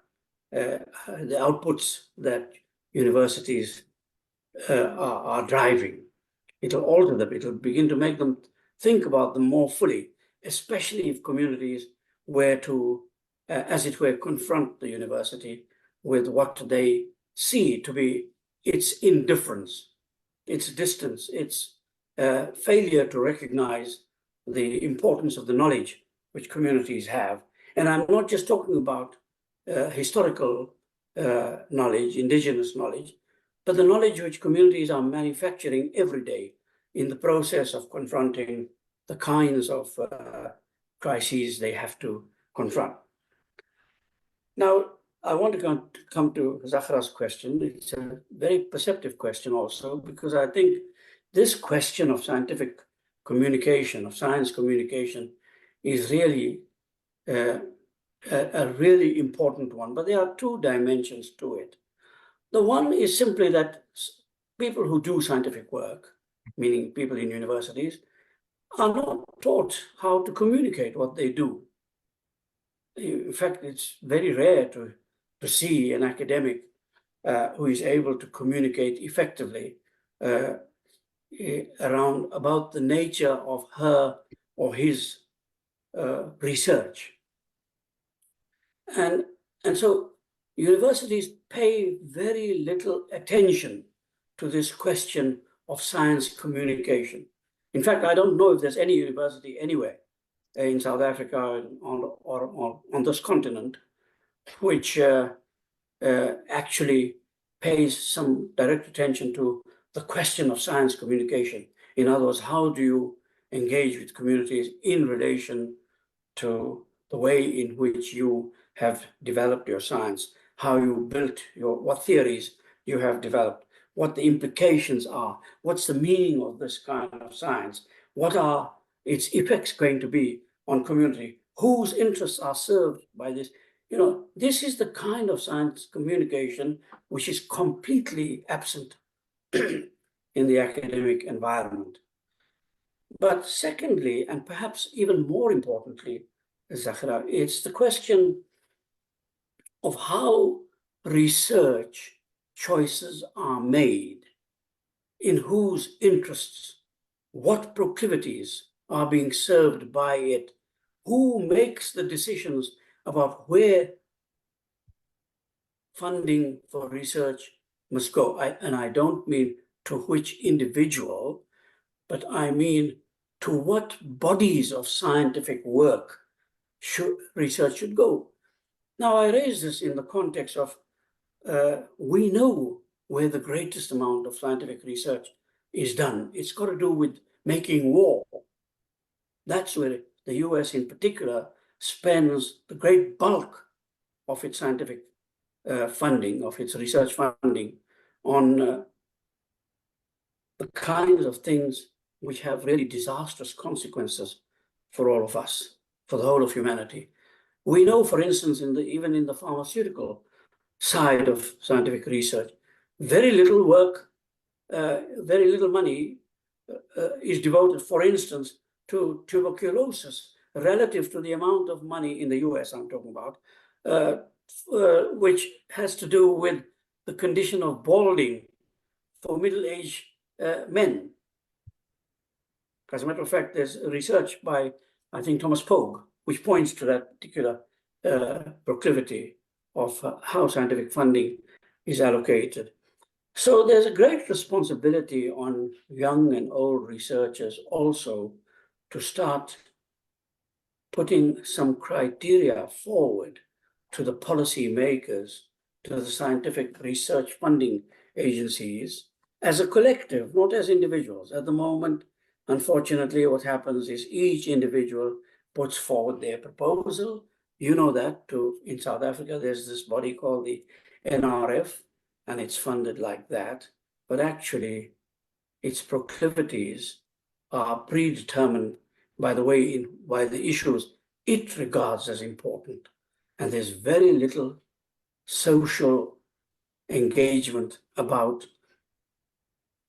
outputs that universities are driving. It'll alter them. It'll begin to make them think about them more fully, especially if communities were to, as it were, confront the university with what they see to be its indifference, its distance, its failure to recognize the importance of the knowledge which communities have. And I'm not just talking about historical knowledge, indigenous knowledge, but the knowledge which communities are manufacturing every day in the process of confronting the kinds of crises they have to confront. Now, I want to come to Zahra's question. It's a very perceptive question also, because I think this question of scientific communication, of science communication, is really a really important one. But there are two dimensions to it. The one is simply that people who do scientific work, meaning people in universities, are not taught how to communicate what they do. In fact, it's very rare to see an academic who is able to communicate effectively about the nature of her or his research. And so universities pay very little attention to this question of science communication. In fact, I don't know if there's any university anywhere in South Africa or on this continent which actually pays some direct attention to the question of science communication. In other words, how do you engage with communities in relation to the way in which you have developed your science, how you built what theories you have developed, what the implications are, what's the meaning of this kind of science, what are its effects going to be on community, whose interests are served by this. You know, this is the kind of science communication which is completely absent in the academic environment. But secondly, and perhaps even more importantly, Zahra, it's the question of how research choices are made, in whose interests, what proclivities are being served by it, who makes the decisions about where funding for research must go. And I don't mean to which individual, but I mean to what bodies of scientific work research should go. Now, I raise this in the context of we know where the greatest amount of scientific research is done. It's got to do with making war. That's where the US in particular spends the great bulk of its scientific funding, of its research funding, on the kinds of things which have really disastrous consequences for all of us, for the whole of humanity. We know, for instance, even in the pharmaceutical side of scientific research, very little work, very little money is devoted, for instance, to tuberculosis relative to the amount of money in the US I'm talking about, which has to do with the condition of balding for middle-aged men. As a matter of fact, there's research by, I think, Thomas Pogue, which points to that particular proclivity of how scientific funding is allocated. So there's a great responsibility on young and old researchers also to start putting some criteria forward to the policy makers, to the scientific research funding agencies, as a collective, not as individuals. At the moment, unfortunately, what happens is each individual puts forward their proposal. You know that too. In South Africa, there's this body called the NRF, and it's funded like that. But actually, its proclivities are predetermined by the issues it regards as important. And there's very little social engagement about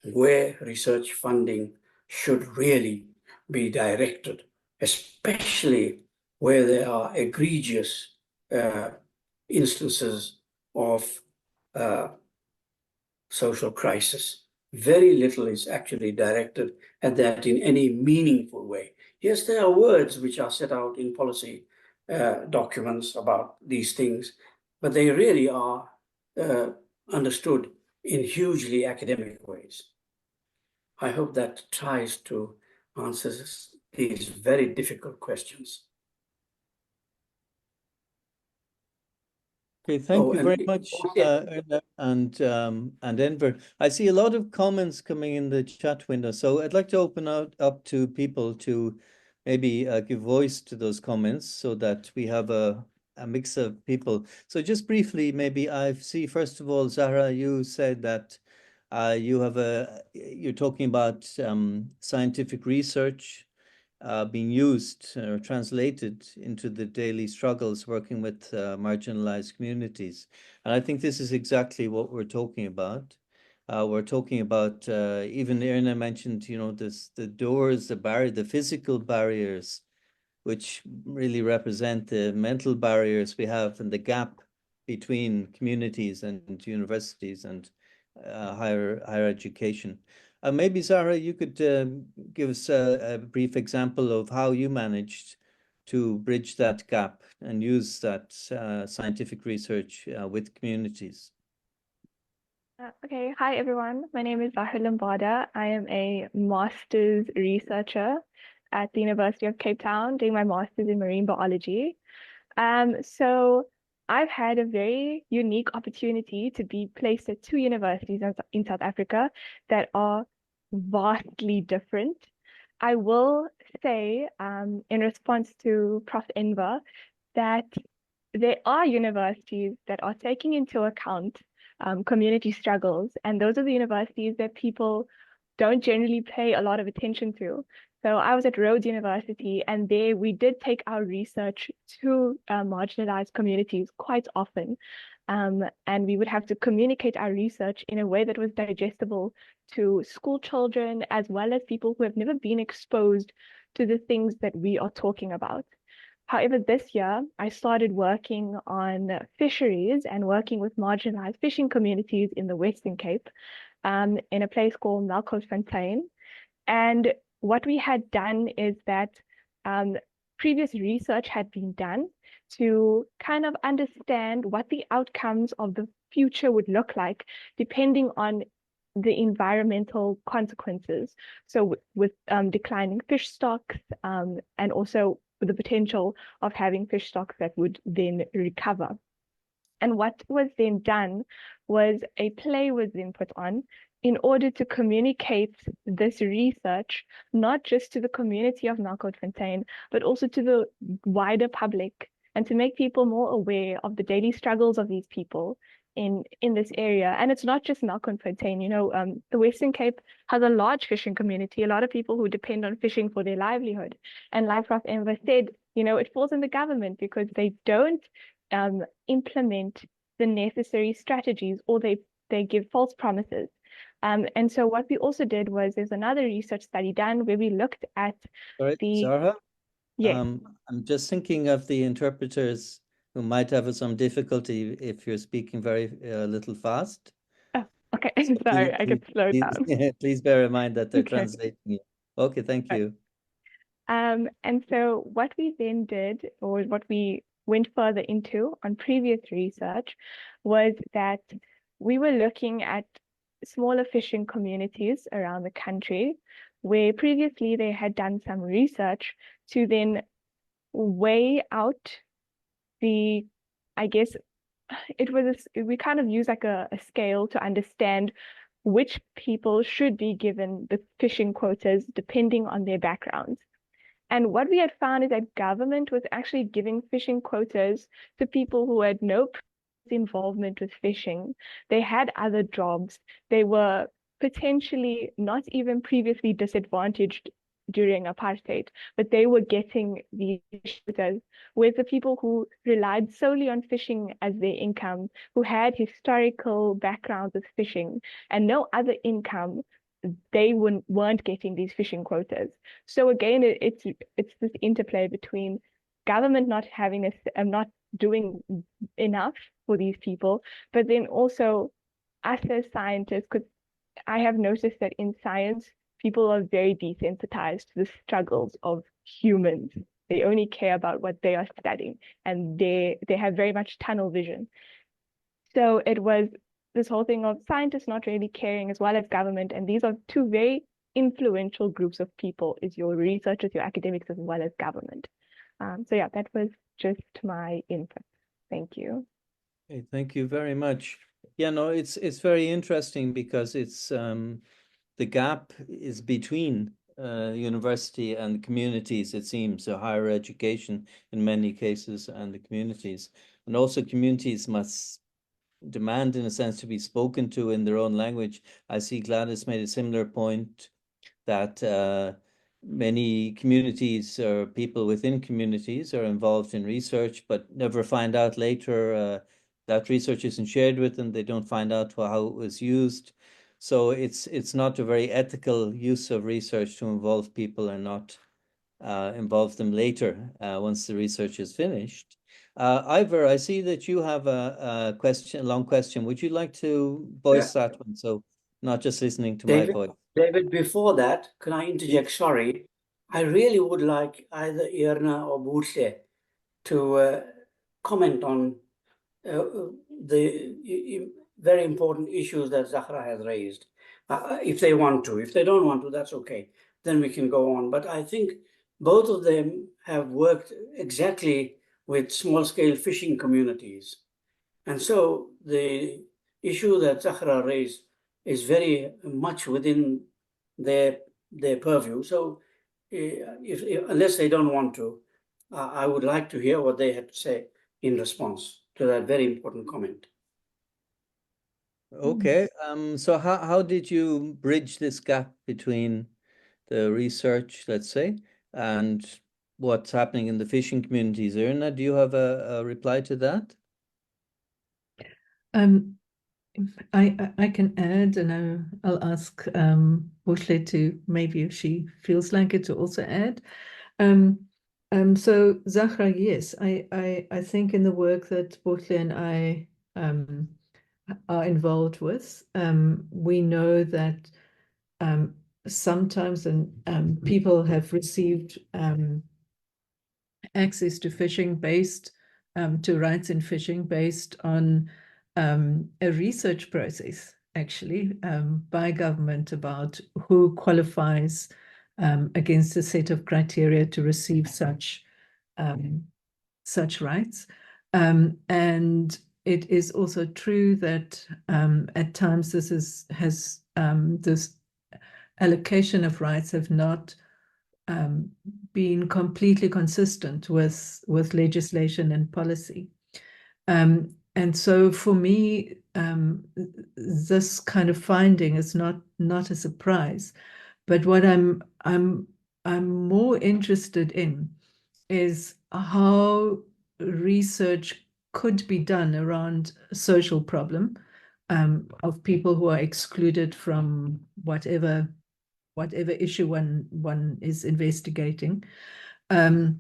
where research funding should really be directed, especially where there are egregious instances of social crisis. Very little is actually directed at that in any meaningful way. Yes, there are words which are set out in policy documents about these things, but they really are understood in hugely academic ways. I hope that tries to answer these very difficult questions. Okay, thank you very much, Irna and Enver. I see a lot of comments coming in the chat window, so I'd like to open up to people to maybe give voice to those comments so that we have a mix of people. So just briefly, maybe I see, first of all, Zahra, you said that you're talking about scientific research being used or translated into the daily struggles working with marginalized communities. And I think this is exactly what we're talking about. We're talking about, even Irna mentioned, the doors, the physical barriers, which really represent the mental barriers we have and the gap between communities and universities and higher education. Maybe, Zahra, you could give us a brief example of how you managed to bridge that gap and use that scientific research with communities. Okay, hi everyone. My name is Zahra Lambada. I am a master's researcher at the University of Cape Town, doing my master's in marine biology. So I've had a very unique opportunity to be placed at two universities in South Africa that are vastly different. I will say, in response to Prof. Enver, that there are universities that are taking into account community struggles, and those are the universities that people don't generally pay a lot of attention to. So I was at Rhodes University, and there we did take our research to marginalized communities quite often. And we would have to communicate our research in a way that was digestible to school children, as well as people who have never been exposed to the things that we are talking about. However, this year, I started working on fisheries and working with marginalized fishing communities in the Western Cape, in a place called Melkfontein. And what we had done is that previous research had been done to kind of understand what the outcomes of the future would look like, depending on the environmental consequences. So with declining fish stocks, and also with the potential of having fish stocks that would then recover. And what was then done was a play was then put on in order to communicate this research, not just to the community of Melkfontein, but also to the wider public, and to make people more aware of the daily struggles of these people in this area. And it's not just Melkfontein, the Western Cape has a large fishing community, a lot of people who depend on fishing for their livelihood. And like Prof. Enver said, it falls on the government because they don't implement the necessary strategies, or they they give false promises. And so what we also did was there's another research study done where we looked at Sorry, the Zahra? yes. I'm just thinking of the interpreters who might have some difficulty if you're speaking very little fast. Oh, okay. So Sorry, I could slow down. please bear in mind that they're Okay. translating you. Okay, thank Right. you. And so what we then did, or what we went further into on previous research, was that we were looking at smaller fishing communities around the country, where previously they had done some research to then weigh out the, I guess, we kind of use like a scale to understand which people should be given the fishing quotas depending on their backgrounds. And what we had found is that government was actually giving fishing quotas to people who had no involvement with fishing. They had other jobs. They were potentially not even previously disadvantaged during apartheid, but they were getting these quotas, with the people who relied solely on fishing as their income, who had historical backgrounds with fishing and no other income, they weren't getting these fishing quotas. So again, it's this interplay between government not having not doing enough for these people, but then also us as scientists, because I have noticed that in science, people are very desensitized to the struggles of humans. They only care about what they are studying, and they have very much tunnel vision. So it was this whole thing of scientists not really caring, as well as government. And these are two very influential groups of people, is your researchers, your academics, as well as government. So yeah, that was just my input. Thank you. Okay, thank you very much. Yeah, no, it's very interesting because it's the gap is between university and communities, it seems, so higher education in many cases and the communities. And also communities must demand, in a sense, to be spoken to in their own language. I see Gladys made a similar point that many communities or people within communities are involved in research, but never find out later that research isn't shared with them. They don't find out how it was used. So it's not a very ethical use of research to involve people and not involve them later once the research is finished. Ivor, I see that you have a question, a long question. Would you like to voice that one? So not just listening to my voice. David, before that, can I interject? Sorry, I really would like either Irna or Bootle to comment on the very important issues that Zahra has raised. If they want to. If they don't want to, that's okay. Then we can go on. But I think both of them have worked exactly with small-scale fishing communities. And so the issue that Zahra raised is very much within their purview. So unless they don't want to, I would like to hear what they had to say in response to that very important comment. Okay. So how did you bridge this gap between the research, let's say, and what's happening in the fishing communities? Irna, do you have a reply to that? I can add, and I'll ask Bootle to, maybe if she feels like it, to also add. So Zahra, yes, I think in the work that Bootle and I are involved with, we know that sometimes people have received access to fishing based to rights in fishing based on a research process, actually, by government about who qualifies against a set of criteria to receive such rights. And it is also true that at times this allocation of rights have not been completely consistent with legislation and policy. And so for me, this kind of finding is not a surprise. But what I'm more interested in is how research could be done around a social problem, of people who are excluded from whatever issue one is investigating, how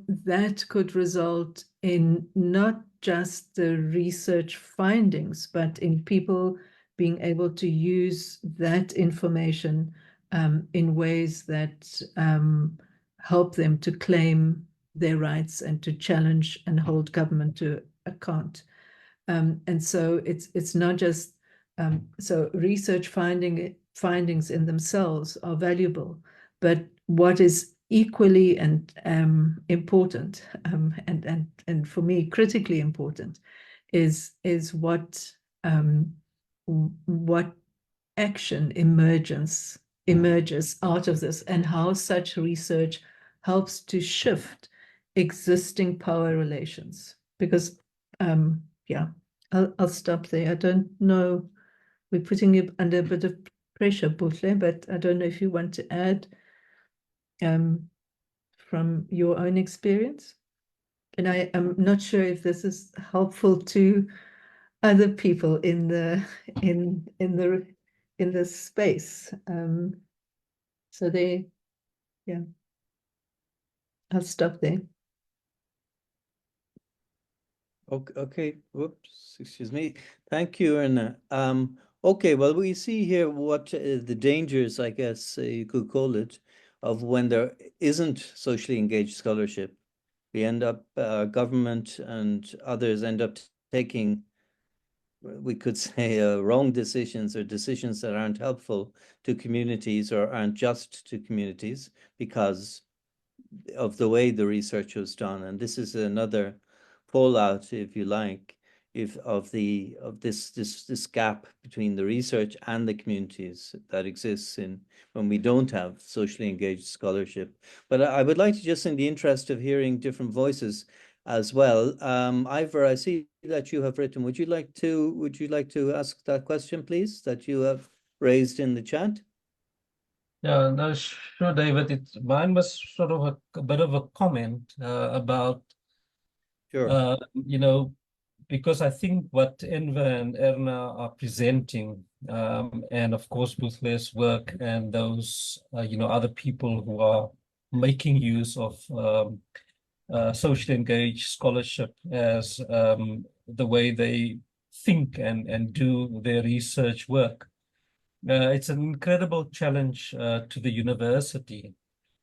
that could result in not just the research findings, but in people being able to use that information in ways that help them to claim their rights and to challenge and hold government to account. And so it's not just so research findings in themselves are valuable, but what is equally and important and for me critically important is what action emerges out of this, and how such research helps to shift existing power relations. Because yeah, I'll stop there. I don't know, we're putting you under a bit of pressure, Buhle, but I don't know if you want to add from your own experience. And I am not sure if this is helpful to other people in the space. So yeah, I'll stop there. Okay, whoops, excuse me. Thank you, Irna. Okay, well, we see here what the dangers, I guess you could call it, of when there isn't socially engaged scholarship. We end up, government and others end up taking, we could say, wrong decisions or decisions that aren't helpful to communities or aren't just to communities because of the way the research was done. And this is another fallout, if you like, of this gap between the research and the communities that exists when we don't have socially engaged scholarship. But I would like to, just in the interest of hearing different voices as well, Ivor, I see that you have written. Would you like to ask that question, please, that you have raised in the chat? Yeah, no, sure, David. Mine was sort of a bit of a comment about, Sure. because I think what Enver and Erna are presenting, and of course Buthle's work and those, other people who are making use of socially engaged scholarship as the way they think and do their research work. It's an incredible challenge to the university,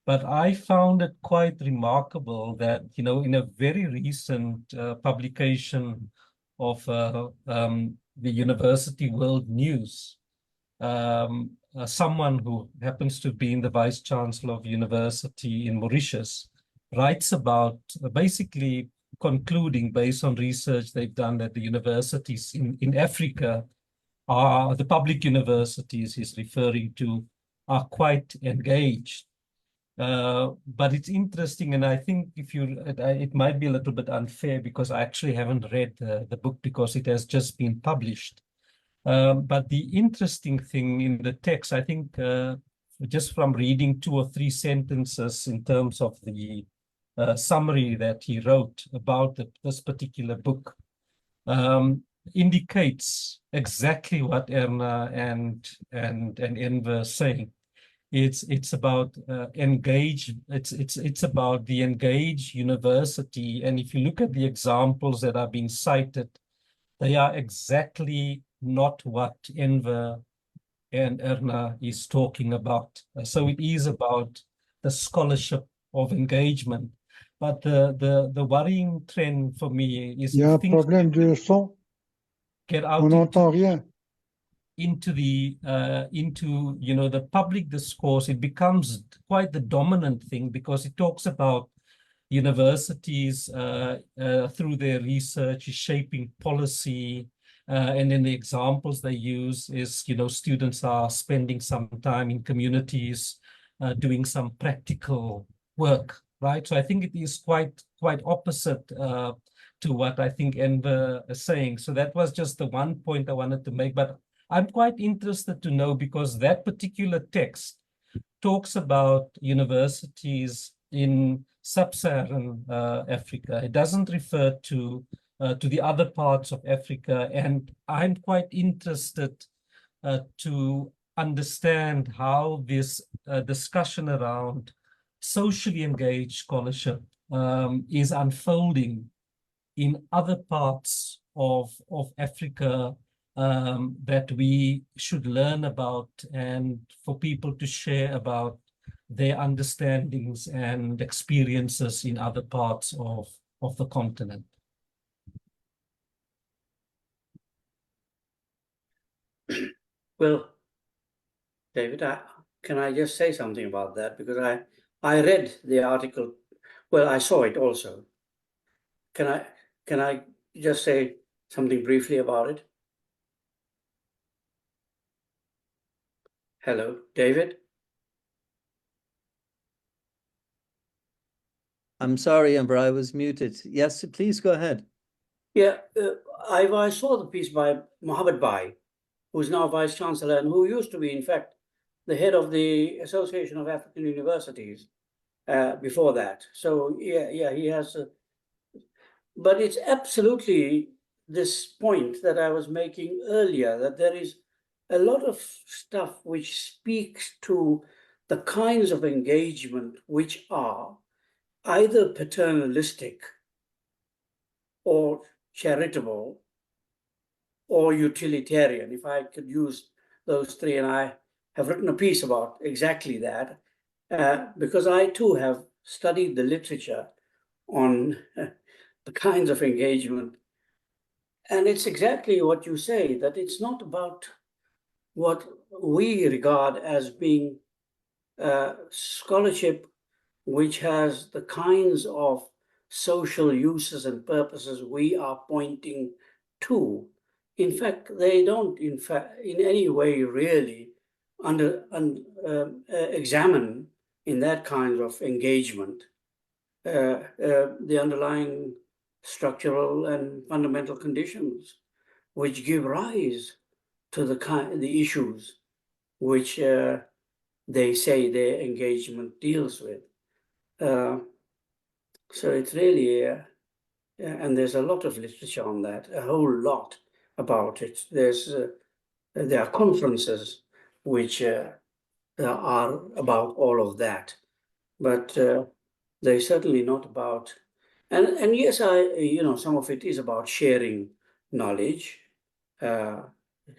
but I found it quite remarkable that, in a very recent publication of the University World News, someone who happens to be the Vice Chancellor of University in Mauritius writes about basically concluding, based on research they've done, that the universities in Africa, the public universities he's referring to, are quite engaged. But it's interesting, and I think it might be a little bit unfair because I actually haven't read the book because it has just been published. But the interesting thing in the text, I think, just from reading 2 or 3 sentences in terms of the summary that he wrote about this particular book, indicates exactly what Erna and Enver are saying. It's about it's about the engaged university, and if you look at the examples that are being cited, they are exactly not what Enver and Erna is talking about. So it is about the scholarship of engagement. But the worrying trend for me is, Il y a un problème de son. get out On n'entend rien. into the the public discourse. It becomes quite the dominant thing because it talks about universities through their research is shaping policy, and then the examples they use is, students are spending some time in communities doing some practical work, right? So I think it is quite opposite to what I think Enver is saying. So that was just the one point I wanted to make, but I'm quite interested to know, because that particular text talks about universities in sub-Saharan Africa. It doesn't refer to to the other parts of Africa. And I'm quite interested to understand how this discussion around socially engaged scholarship is unfolding in other parts of Africa that we should learn about, and for people to share about their understandings and experiences in other parts of the continent. Well, David, can I just say something about that? Because I read the article. Well, I saw it also. Can I just say something briefly about it? Hello, David? I'm sorry, Enver, I was muted. Yes, please go ahead. Yeah, I saw the piece by Mohammed Bai, who's now Vice Chancellor and who used to be, in fact, the head of the Association of African Universities before that. So yeah, he has. But it's absolutely this point that I was making earlier, that there is a lot of stuff which speaks to the kinds of engagement which are either paternalistic or charitable or utilitarian, if I could use those three. And I have written a piece about exactly that, because I too have studied the literature on the kinds of engagement. And it's exactly what you say, that it's not about what we regard as being scholarship which has the kinds of social uses and purposes we are pointing to. In fact, they don't, in any way really examine in that kind of engagement the underlying structural and fundamental conditions which give rise to the issues which they say their engagement deals with. So it's really, and there's a lot of literature on that, a whole lot about it. There are conferences which are about all of that, but they're certainly not about. And yes, some of it is about sharing knowledge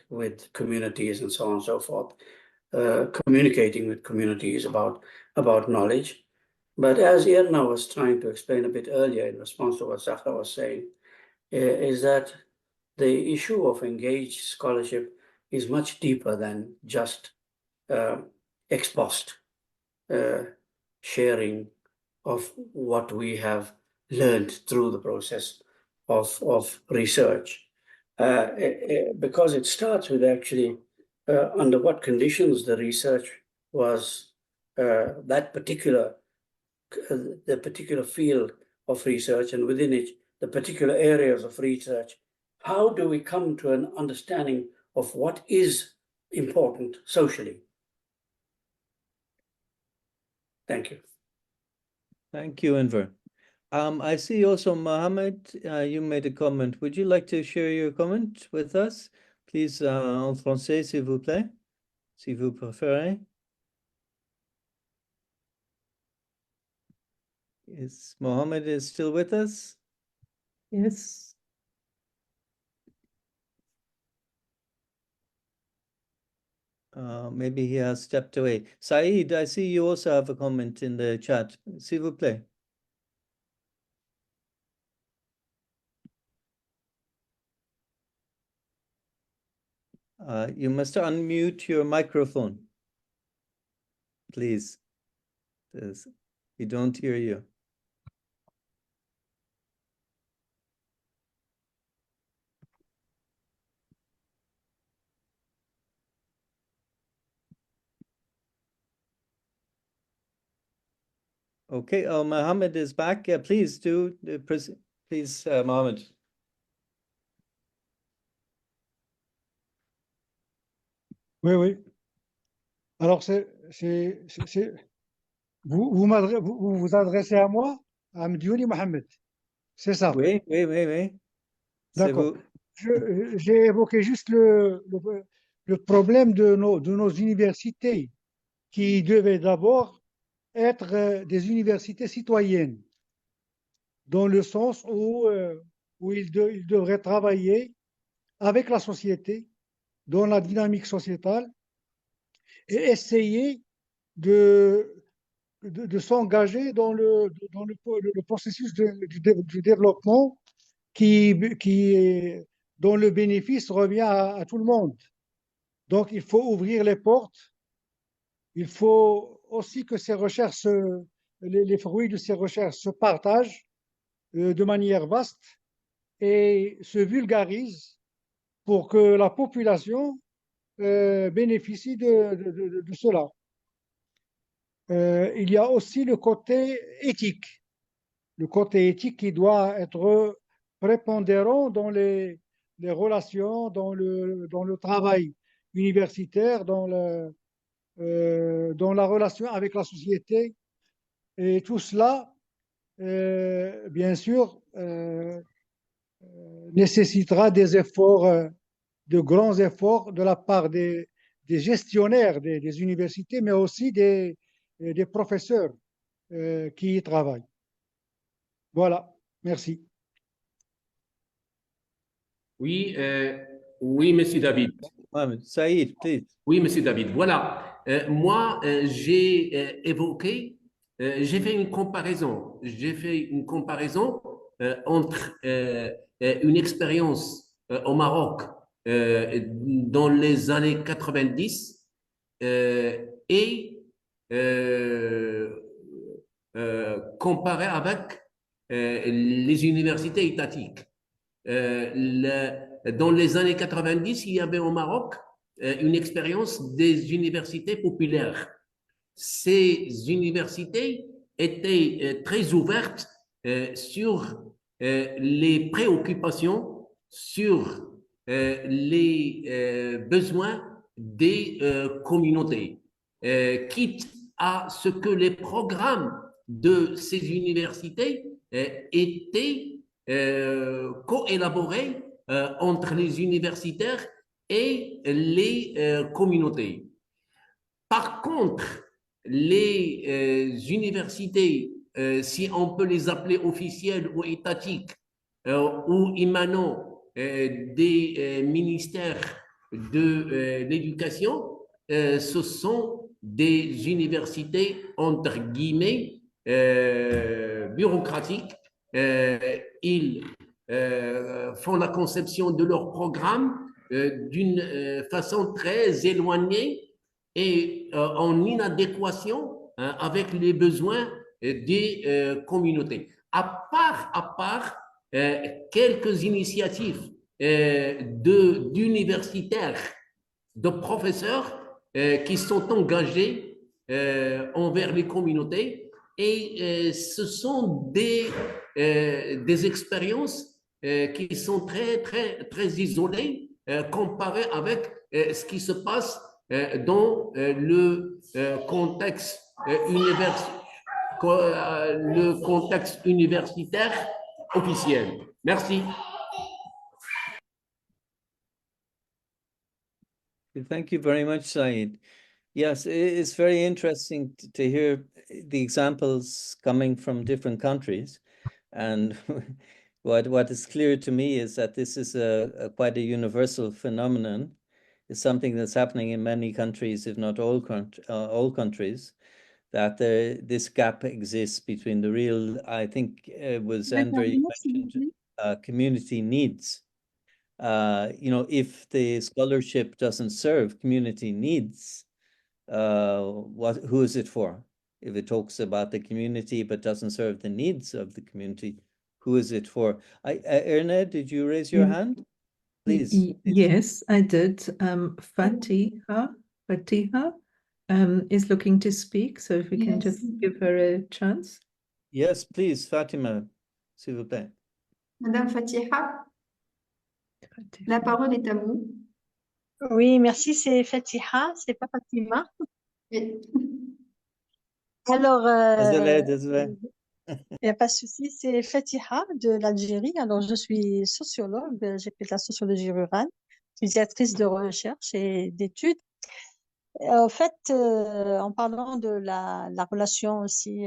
with communities and so on and so forth, communicating with communities about knowledge. But as Irna was trying to explain a bit earlier in response to what Zahra was saying, is that the issue of engaged scholarship is much deeper than just ex post sharing of what we have learned through the process of research, because it starts with actually under what conditions the research was, the particular field of research, and within it, the particular areas of research. How do we come to an understanding of what is important socially? Thank you. Thank you, Enver. I see also Mohammed, you made a comment. Would you like to share your comment with us? Please, en français, s'il vous plaît, si vous préférez. Is Mohammed is still with us? Yes. Maybe he has stepped away. Saeed, I see you also have a comment in the chat. S'il vous plaît. You must unmute your microphone, please. We don't hear you. Okay, Mohammed is back. Please do, please, Mohammed. Oui, oui. Alors, vous vous adressez à moi, à Mdiouni Mohamed. C'est ça. Oui, oui, oui, oui. C'est D'accord. vous. J'ai évoqué juste le problème de nos universités qui devaient d'abord être des universités citoyennes, dans le sens où ils devraient travailler avec la société, dans la dynamique sociétale, et essayer de s'engager dans le processus du développement dont le bénéfice revient à tout le monde. Donc, il faut ouvrir les portes. Il faut aussi que ces recherches, les fruits de ces recherches se partagent de manière vaste et se vulgarisent pour que la population bénéficie de cela. Il y a aussi le côté éthique. Le côté éthique qui doit être prépondérant dans les relations, dans le travail universitaire, dans la relation avec la société. Et tout cela, bien sûr, nécessitera des efforts, de grands efforts de la part des gestionnaires des universités, mais aussi des professeurs qui y travaillent. Voilà, merci. Oui, oui, Monsieur David. Saïd, please. Oui, Monsieur David. Voilà. Moi, j'ai évoqué, j'ai fait une comparaison. J'ai fait une comparaison entre une expérience au Maroc dans les années 90 et comparé avec les universités étatiques. Dans les années 90, il y avait au Maroc une expérience des universités populaires. Ces universités étaient très ouvertes sur les préoccupations, sur les besoins des communautés, quitte à ce que les programmes de ces universités étaient co-élaborés entre les universitaires et les communautés. Par contre, les universités, si on peut les appeler officielles ou étatiques, ou émanant des ministères de l'éducation, ce sont des universités entre guillemets bureaucratiques. Ils font la conception de leur programme d'une façon très éloignée et en inadéquation avec les besoins des communautés. À part quelques initiatives d'universitaires, de professeurs qui sont engagés envers les communautés, et ce sont des expériences qui sont très isolées comparées avec ce qui se passe dans le contexte universitaire officiel. Merci. Thank you very much, Saeed. Yes, it's very interesting to hear the examples coming from different countries. And what is clear to me is that this is quite a universal phenomenon. It's something that's happening in many countries, if not all countries, that this gap exists between the real, I think it was Enver, you mentioned community needs. If the scholarship doesn't serve community needs, who is it for? If it talks about the community but doesn't serve the needs of the community, who is it for? Irna, did you raise your hand? Please. Yes, I did. Fatiha is looking to speak, so if we can just give her a chance. Yes, please, Fatima, s'il vous plaît. Madame Fatiha, la parole est à vous. Oui, merci, c'est Fatiha, c'est pas Fatima. Oui. Alors, Désolé. Il n'y a pas de souci, c'est Fatiha de l'Algérie. Alors, je suis sociologue, j'ai fait de la sociologie rurale, je suis directrice de recherche et d'études. En fait, en parlant de la relation aussi,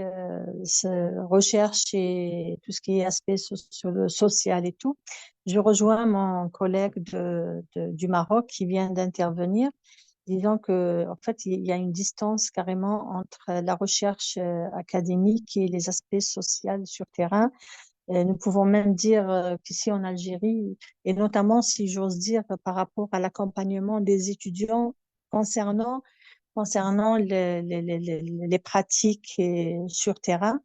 recherche et tout ce qui est aspect social et tout, je rejoins mon collègue du Maroc qui vient d'intervenir, disant que, en fait, il y a une distance carrément entre la recherche académique et les aspects sociaux sur terrain. Nous pouvons même dire qu'ici en Algérie, et notamment, si j'ose dire, par rapport à l'accompagnement des étudiants concernant les pratiques sur terrain,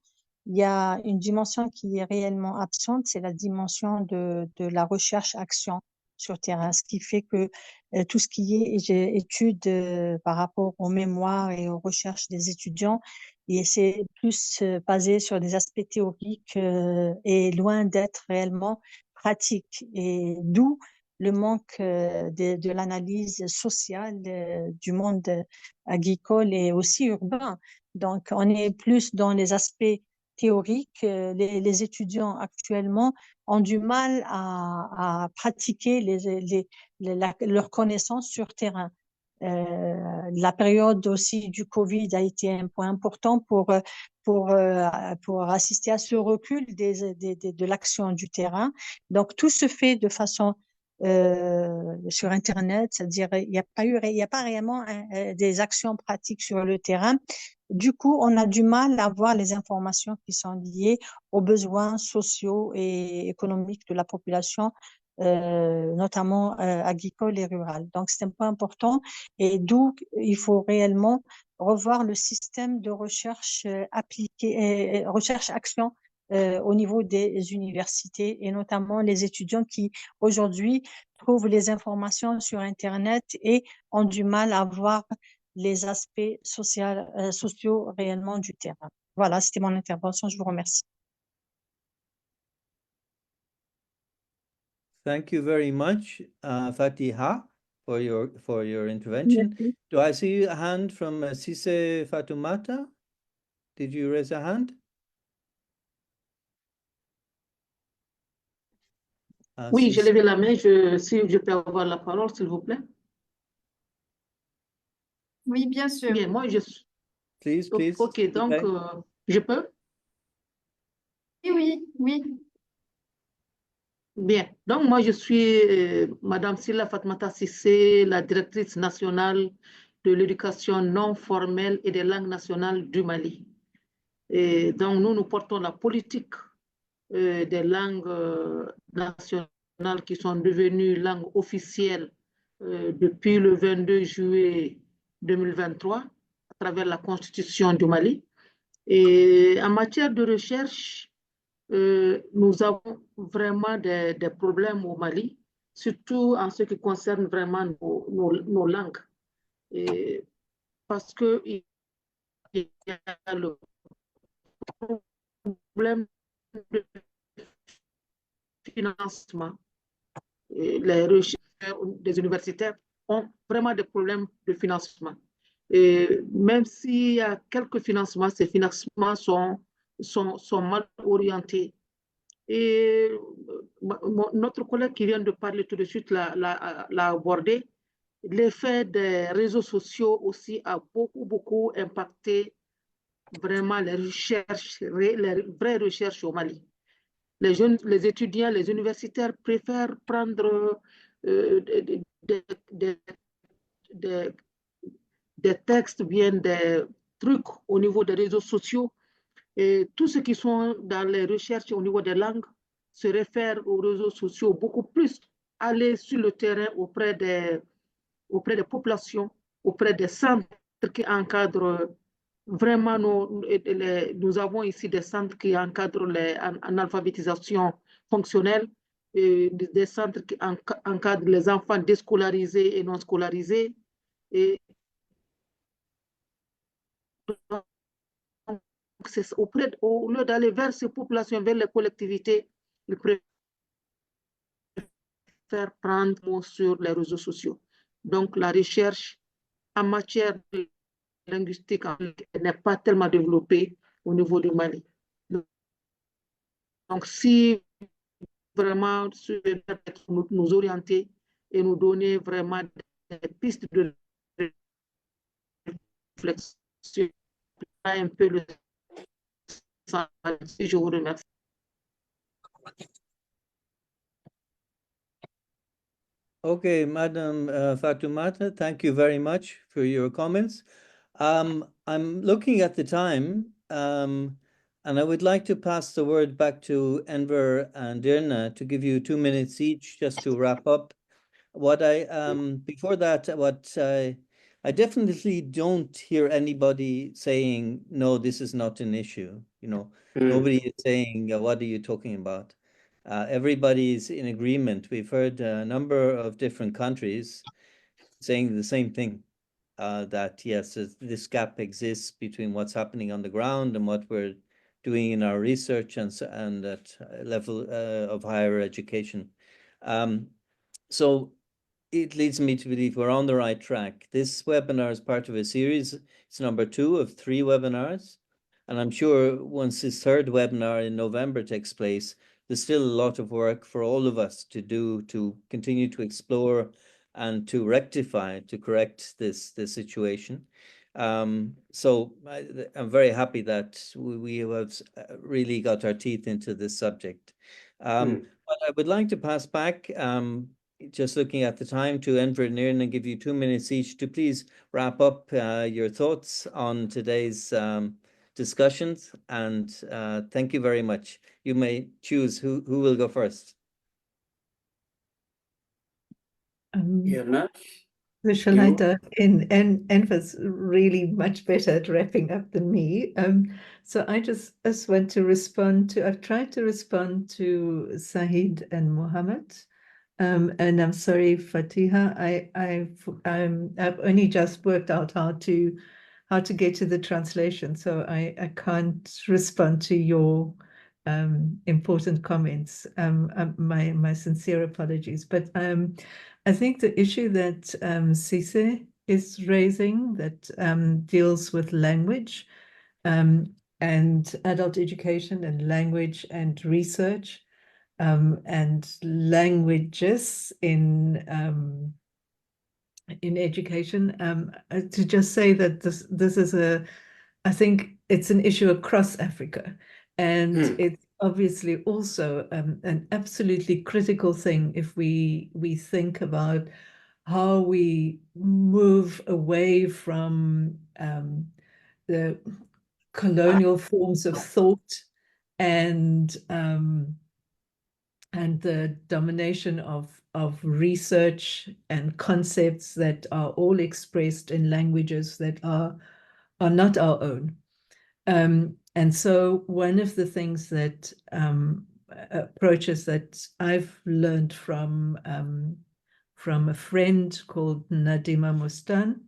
il y a une dimension qui est réellement absente, c'est la dimension de la recherche-action sur terrain, ce qui fait que tout ce qui est études par rapport aux mémoires et aux recherches des étudiants, et c'est plus basé sur des aspects théoriques et loin d'être réellement pratique. Et d'où le manque de l'analyse sociale du monde agricole et aussi urbain. Donc, on est plus dans les aspects théoriques. Les étudiants actuellement ont du mal à pratiquer leurs connaissances sur terrain. La période aussi du Covid a été un point important pour assister à ce recul de l'action du terrain. Donc, tout se fait de façon sur Internet, c'est-à-dire il n'y a pas réellement des actions pratiques sur le terrain. Du coup, on a du mal à voir les informations qui sont liées aux besoins sociaux et économiques de la population, notamment agricole et rurale. Donc, c'est un point important et d'où il faut réellement revoir le système de recherche appliquée, recherche-action au niveau des universités et notamment les étudiants qui aujourd'hui trouvent les informations sur Internet et ont du mal à voir les aspects sociaux réellement du terrain. Voilà, c'était mon intervention. Je vous remercie. Thank you very much, Fatiha, for your intervention. Merci. Do I see a hand from Sise Fatoumata? Did you raise a hand? Oui, j'ai Sise? levé la main. Si je peux avoir la parole, s'il vous plaît. Oui, bien sûr. Bien, moi, je suis... Please, please. OK, donc, Okay. je peux? Oui. Bien. Donc, moi, je suis Madame Silla Fatmata Sissé, la directrice nationale de l'éducation non formelle et des langues nationales du Mali. Et donc, nous portons la politique des langues nationales qui sont devenues langues officielles depuis le 22 juillet 2023 à travers la Constitution du Mali. Et en matière de recherche, nous avons vraiment des problèmes au Mali, surtout en ce qui concerne vraiment nos langues. Et parce qu'il y a le problème de financement. Et les recherches des universitaires ont vraiment des problèmes de financement. Et même s'il y a quelques financements, ces financements sont mal orientés. Et notre collègue qui vient de parler tout de suite l'a abordé. L'effet des réseaux sociaux aussi a beaucoup impacté vraiment les recherches, les vraies recherches au Mali. Les jeunes, les étudiants, les universitaires préfèrent prendre des textes, bien des trucs au niveau des réseaux sociaux. Et tous ceux qui sont dans les recherches au niveau des langues se réfèrent aux réseaux sociaux beaucoup plus, aller sur le terrain auprès des populations, auprès des centres qui encadrent vraiment. Nous avons ici des centres qui encadrent l'alphabétisation fonctionnelle, et des centres qui encadrent les enfants déscolarisés et non scolarisés. Et au lieu d'aller vers ces populations, vers les collectivités, ils préfèrent prendre sur les réseaux sociaux. Donc, la recherche en matière linguistique n'est pas tellement développée au niveau du Mali. Donc, si vraiment nous orienter et nous donner vraiment des pistes de réflexion, un peu le sens. Je vous remercie. Okay, Madam Fatoumata, thank you very much for your comments. I'm looking at the time, and I would like to pass the word back to Enver and Irna to give you 2 minutes each just to wrap up. What I before that, I definitely don't hear anybody saying, no, this is not an issue. You know, nobody is saying, what are you talking about? Everybody's in agreement. We've heard a number of different countries saying the same thing, that yes, this gap exists between what's happening on the ground and what we're doing in our research and at level of higher education. So it leads me to believe we're on the right track. This webinar is part of a series. It's number 2 of 3 webinars. And I'm sure once this 3rd webinar in November takes place, there's still a lot of work for all of us to do to continue to explore and to rectify, to correct this situation. So I'm very happy that we have really got our teeth into this subject. But I would like to pass back, just looking at the time, to Enver and Irna and give you 2 minutes each to please wrap up your thoughts on today's discussions. And thank you very much. You may choose who will go first. Irna, So shall I dive in? And Enver's really much better at wrapping up than me. So I just want to respond to, I've tried to respond to Sahid and Mohammed. And I'm sorry, Fatiha, I've only just worked out how to get to the translation, so I can't respond to your important comments. My sincere apologies, but I think the issue that CIPSET is raising that deals with language and adult education and language and research and languages in education. To just say that this is I think it's an issue across Africa, and it's obviously also an absolutely critical thing if we think about how we move away from the colonial forms of thought and the domination of research and concepts that are all expressed in languages that are not our own. And so one of the things that approaches that I've learned from a friend called Nadima Mustan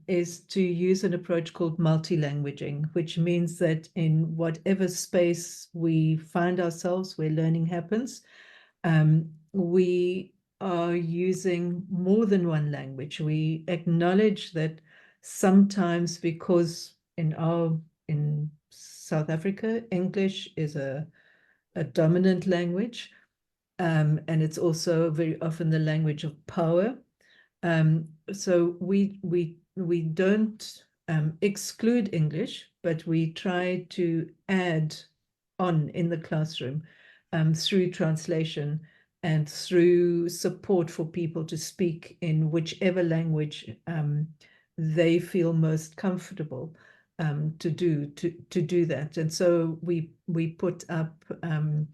is to use an approach called multilanguaging, which means that in whatever space we find ourselves where learning happens, we are using more than one language. We acknowledge that sometimes, because in South Africa, English is a dominant language, and it's also very often the language of power. So we don't exclude English, but we try to add on in the classroom through translation and through support for people to speak in whichever language they feel most comfortable to do that. And so we put up kind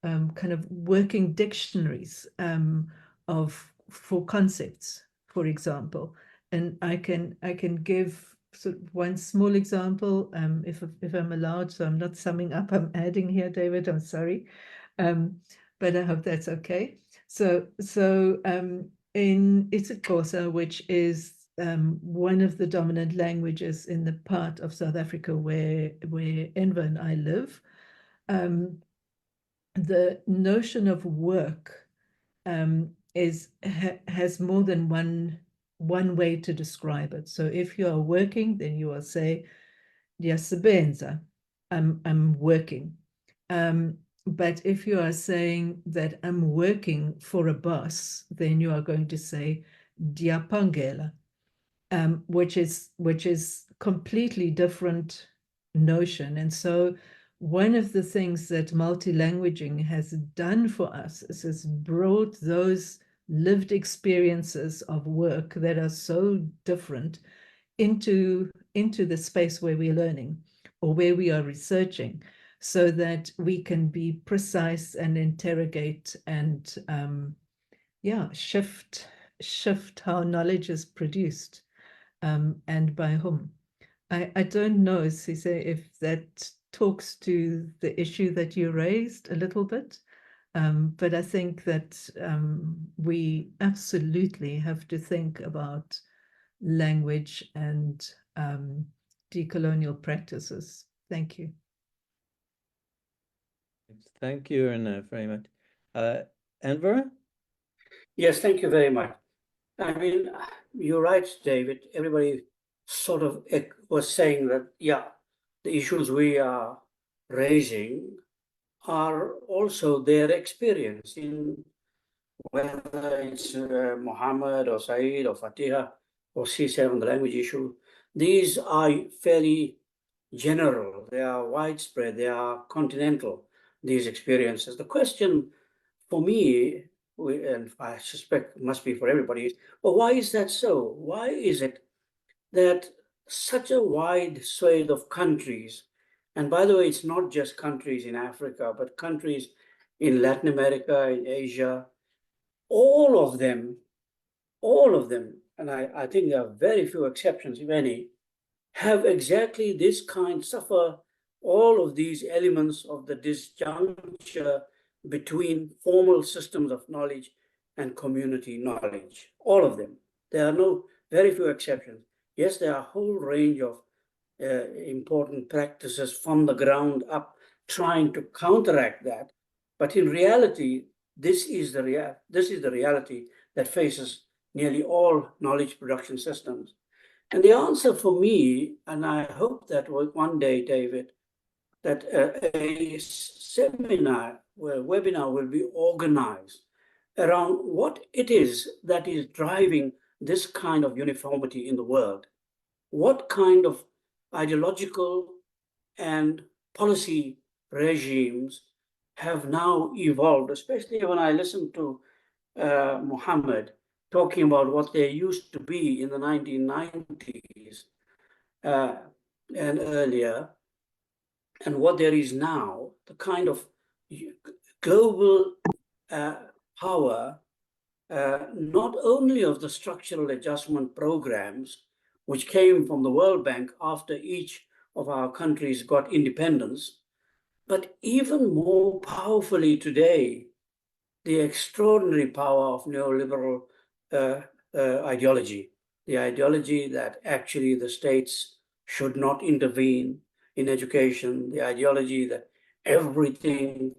of working dictionaries for concepts, for example. And I can give one small example, if I'm allowed. So I'm not summing up, I'm adding here, David, I'm sorry. But I hope that's okay. So in isiXhosa, which is one of the dominant languages in the part of South Africa where Enver and I live, the notion of work has more than one way to describe it. So if you are working, then you will say, "Ndiyasebenza," I'm working. But if you are saying that I'm working for a boss, then you are going to say diapangela, which is completely different notion. And so one of the things that multilanguaging has done for us is has brought those lived experiences of work that are so different into the space where we're learning or where we are researching, so that we can be precise and interrogate and shift how knowledge is produced, and by whom. I don't know, Cisse, if that talks to the issue that you raised a little bit, but I think that we absolutely have to think about language and decolonial practices. Thank you. Thank you, Irna, very much. Enver? Yes, thank you very much. I mean, you're right, David. Everybody sort of was saying that, yeah, the issues we are raising are also their experience in whether it's Muhammad or Said or Fatiha or C7, the language issue. These are fairly general, they are widespread, they are continental, these experiences. The question for me, and I suspect it must be for everybody, is, well, why is that so? Why is it that such a wide swathe of countries, and by the way, it's not just countries in Africa, but countries in Latin America, in Asia, all of them, and I think there are very few exceptions, if any, have exactly this kind, suffer all of these elements of the disjuncture between formal systems of knowledge and community knowledge. All of them. There are very few exceptions. Yes, there are a whole range of important practices from the ground up trying to counteract that. But in reality, this is the reality that faces nearly all knowledge production systems. And the answer for me, and I hope that one day, David, that a seminar, webinar will be organized around what it is that is driving this kind of uniformity in the world. What kind of ideological and policy regimes have now evolved, especially when I listen to Muhammad talking about what they used to be in the 1990s and earlier, and what there is now, the kind of global power, not only of the structural adjustment programs, which came from the World Bank after each of our countries got independence, but even more powerfully today, the extraordinary power of neoliberal ideology, the ideology that actually the states should not intervene in education, the ideology that everything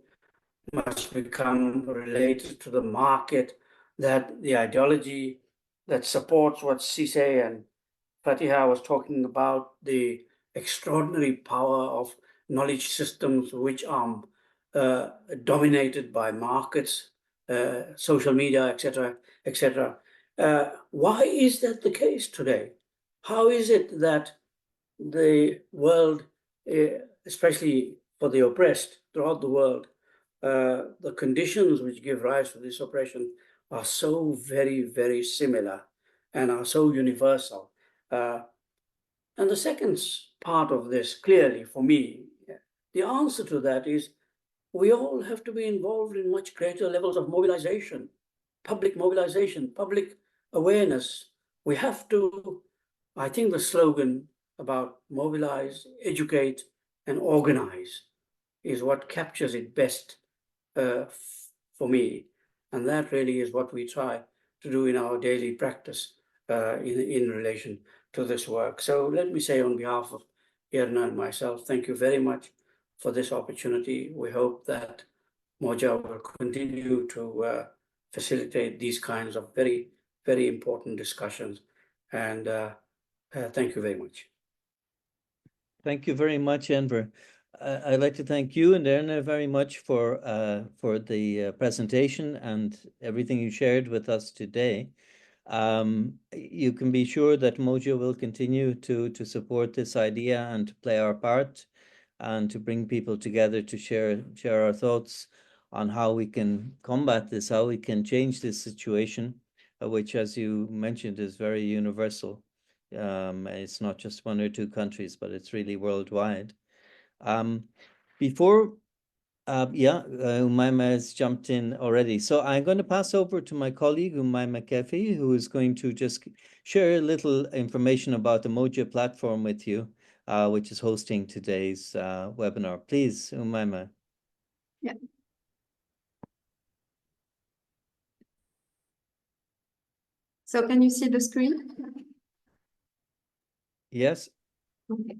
must become related to the market, that the ideology that supports what Cisse and Fatiha was talking about, the extraordinary power of knowledge systems which are dominated by markets, social media, etc., etc. Why is that the case today? How is it that the world, especially for the oppressed throughout the world, the conditions which give rise to this oppression are so very, very similar and are so universal? And the second part of this, clearly for me, the answer to that is we all have to be involved in much greater levels of mobilization, public awareness. We have to, I think the slogan about mobilize, educate, and organize is what captures it best for me. And that really is what we try to do in our daily practice in relation to this work. So let me say on behalf of Irna and myself, thank you very much for this opportunity. We hope that Moja will continue to facilitate these kinds of very, very important discussions. And thank you very much. Thank you very much, Enver. I'd like to thank you and Irna very much for the presentation and everything you shared with us today. You can be sure that Moja will continue to support this idea and to play our part and to bring people together to share our thoughts on how we can combat this, how we can change this situation, which, as you mentioned, is very universal. It's not just one or two countries, but it's really worldwide. Umaima has jumped in already. So I'm going to pass over to my colleague, Umaima Kefi, who is going to just share a little information about the Moja platform with you, which is hosting today's webinar. Please, Umaima. Yeah. So can you see the screen? Yes. Okay.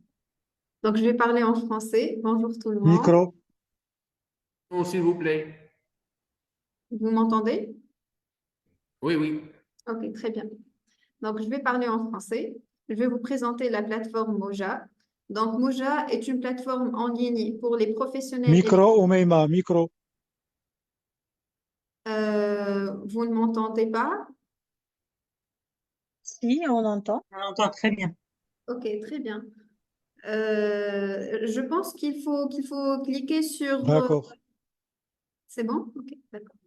Donc, je vais parler en français. Bonjour tout le monde. Micro. Oh, s'il vous plaît. Vous m'entendez? Oui, oui. Ok, très bien. Donc, je vais parler en français. Je vais vous présenter la plateforme Moja. Donc, Moja est une plateforme en ligne pour les professionnels. Micro, Umaima, micro. Vous ne m'entendez pas? Si, on entend. On entend très bien. Ok, très bien. Je pense qu'il faut cliquer sur... D'accord. C'est bon? Ok, d'accord.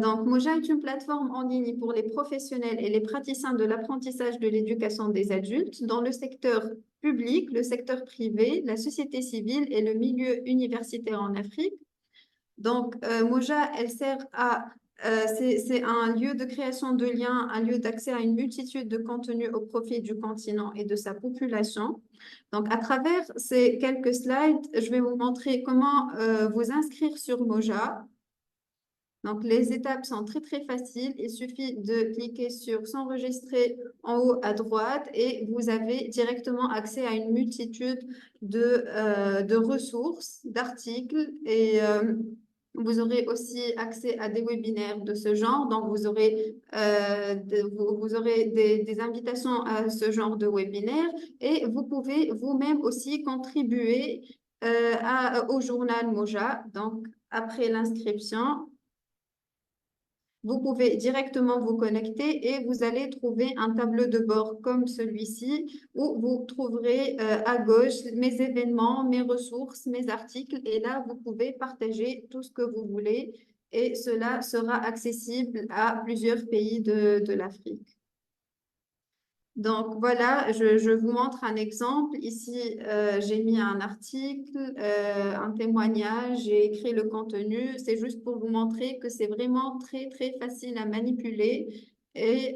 Donc, Moja est une plateforme en ligne pour les professionnels et les praticiens de l'apprentissage de l'éducation des adultes dans le secteur public, le secteur privé, la société civile et le milieu universitaire en Afrique. Donc, Moja, elle sert à... c'est un lieu de création de liens, un lieu d'accès à une multitude de contenus au profit du continent et de sa population. Donc, à travers ces quelques slides, je vais vous montrer comment vous inscrire sur Moja. Donc, les étapes sont très, très faciles. Il suffit de cliquer sur « S'enregistrer » en haut à droite et vous avez directement accès à une multitude de ressources, d'articles et vous aurez aussi accès à des webinaires de ce genre. Donc, vous aurez des invitations à ce genre de webinaire et vous pouvez vous-même aussi contribuer au journal Moja. Donc, après l'inscription, vous pouvez directement vous connecter et vous allez trouver un tableau de bord comme celui-ci où vous trouverez à gauche mes événements, mes ressources, mes articles et là, vous pouvez partager tout ce que vous voulez et cela sera accessible à plusieurs pays de l'Afrique. Donc voilà, je vous montre un exemple. Ici, j'ai mis un article, un témoignage, j'ai écrit le contenu. C'est juste pour vous montrer que c'est vraiment très, très facile à manipuler. Et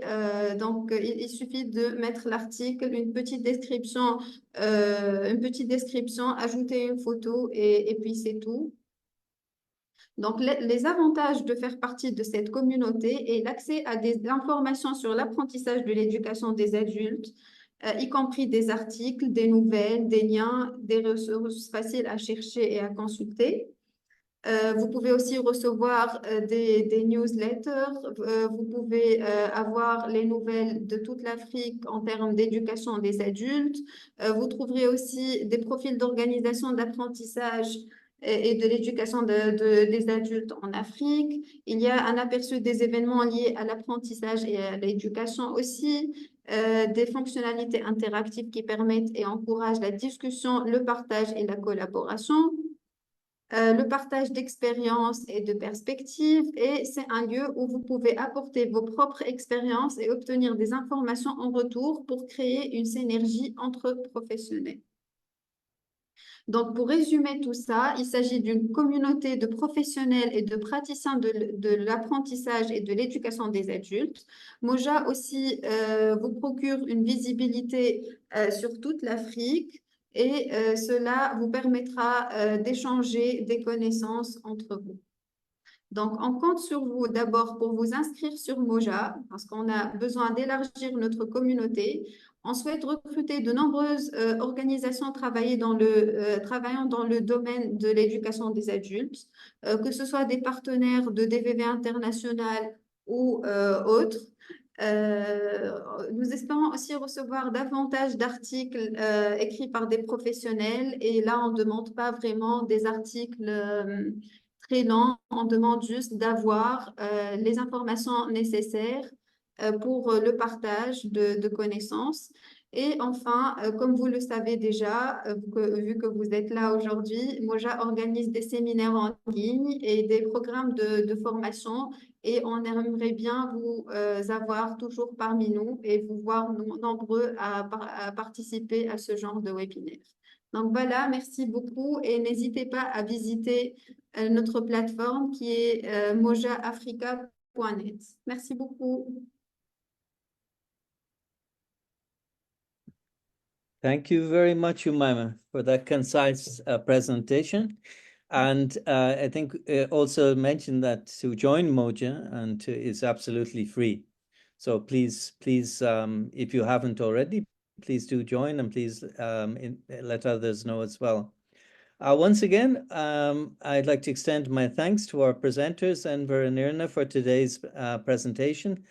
donc, il suffit de mettre l'article, une petite description, ajouter une photo et puis c'est tout. Donc, les avantages de faire partie de cette communauté est l'accès à des informations sur l'apprentissage de l'éducation des adultes, y compris des articles, des nouvelles, des liens, des ressources faciles à chercher et à consulter. Vous pouvez aussi recevoir des newsletters. Vous pouvez avoir les nouvelles de toute l'Afrique en termes d'éducation des adultes. Vous trouverez aussi des profils d'organisation d'apprentissage et de l'éducation des adultes en Afrique. Il y a un aperçu des événements liés à l'apprentissage et à l'éducation aussi, des fonctionnalités interactives qui permettent et encouragent la discussion, le partage et la collaboration. Le partage d'expériences et de perspectives, et c'est un lieu où vous pouvez apporter vos propres expériences et obtenir des informations en retour pour créer une synergie entre professionnels. Donc, pour résumer tout ça, il s'agit d'une communauté de professionnels et de praticiens de l'apprentissage et de l'éducation des adultes. Moja aussi vous procure une visibilité sur toute l'Afrique et cela vous permettra d'échanger des connaissances entre vous. Donc, on compte sur vous d'abord pour vous inscrire sur Moja parce qu'on a besoin d'élargir notre communauté. On souhaite recruter de nombreuses organisations travaillant dans le domaine de l'éducation des adultes, que ce soit des partenaires de DVV international ou autres. Nous espérons aussi recevoir davantage d'articles écrits par des professionnels. Et là, on ne demande pas vraiment des articles très longs. On demande juste d'avoir les informations nécessaires pour le partage de connaissances. Et enfin, comme vous le savez déjà, vu que vous êtes là aujourd'hui, Moja organise des séminaires en ligne et des programmes de formation. Et on aimerait bien vous avoir toujours parmi nous et vous voir nombreux à participer à ce genre de webinaire. Donc voilà, merci beaucoup et n'hésitez pas à visiter notre plateforme qui est mojaafrica.net. Merci beaucoup. Thank you very much, Umaima, for that concise presentation. And I think also mention that to join Moja is absolutely free. So please, if you haven't already, please do join and please let others know as well. Once again, I'd like to extend my thanks to our presenters, Enver and Irna, for today's presentation.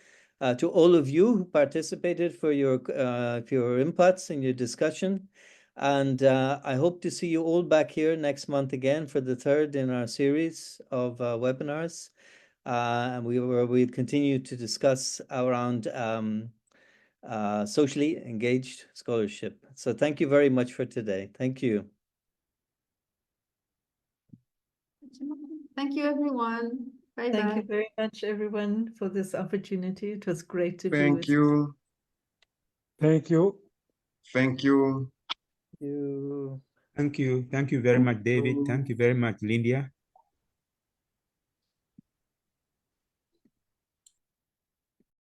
To all of you who participated for your inputs and your discussion. And I hope to see you all back here next month again for the third in our series of webinars. And we'll continue to discuss around socially engaged scholarship. So thank you very much for today. Thank you. Thank you, everyone. Bye-bye. Thank you very much, everyone, for this opportunity. It was great to be Thank with you. Thank you. Thank you. you. Thank you. Thank you very much, David. Thank you very much, Lindia.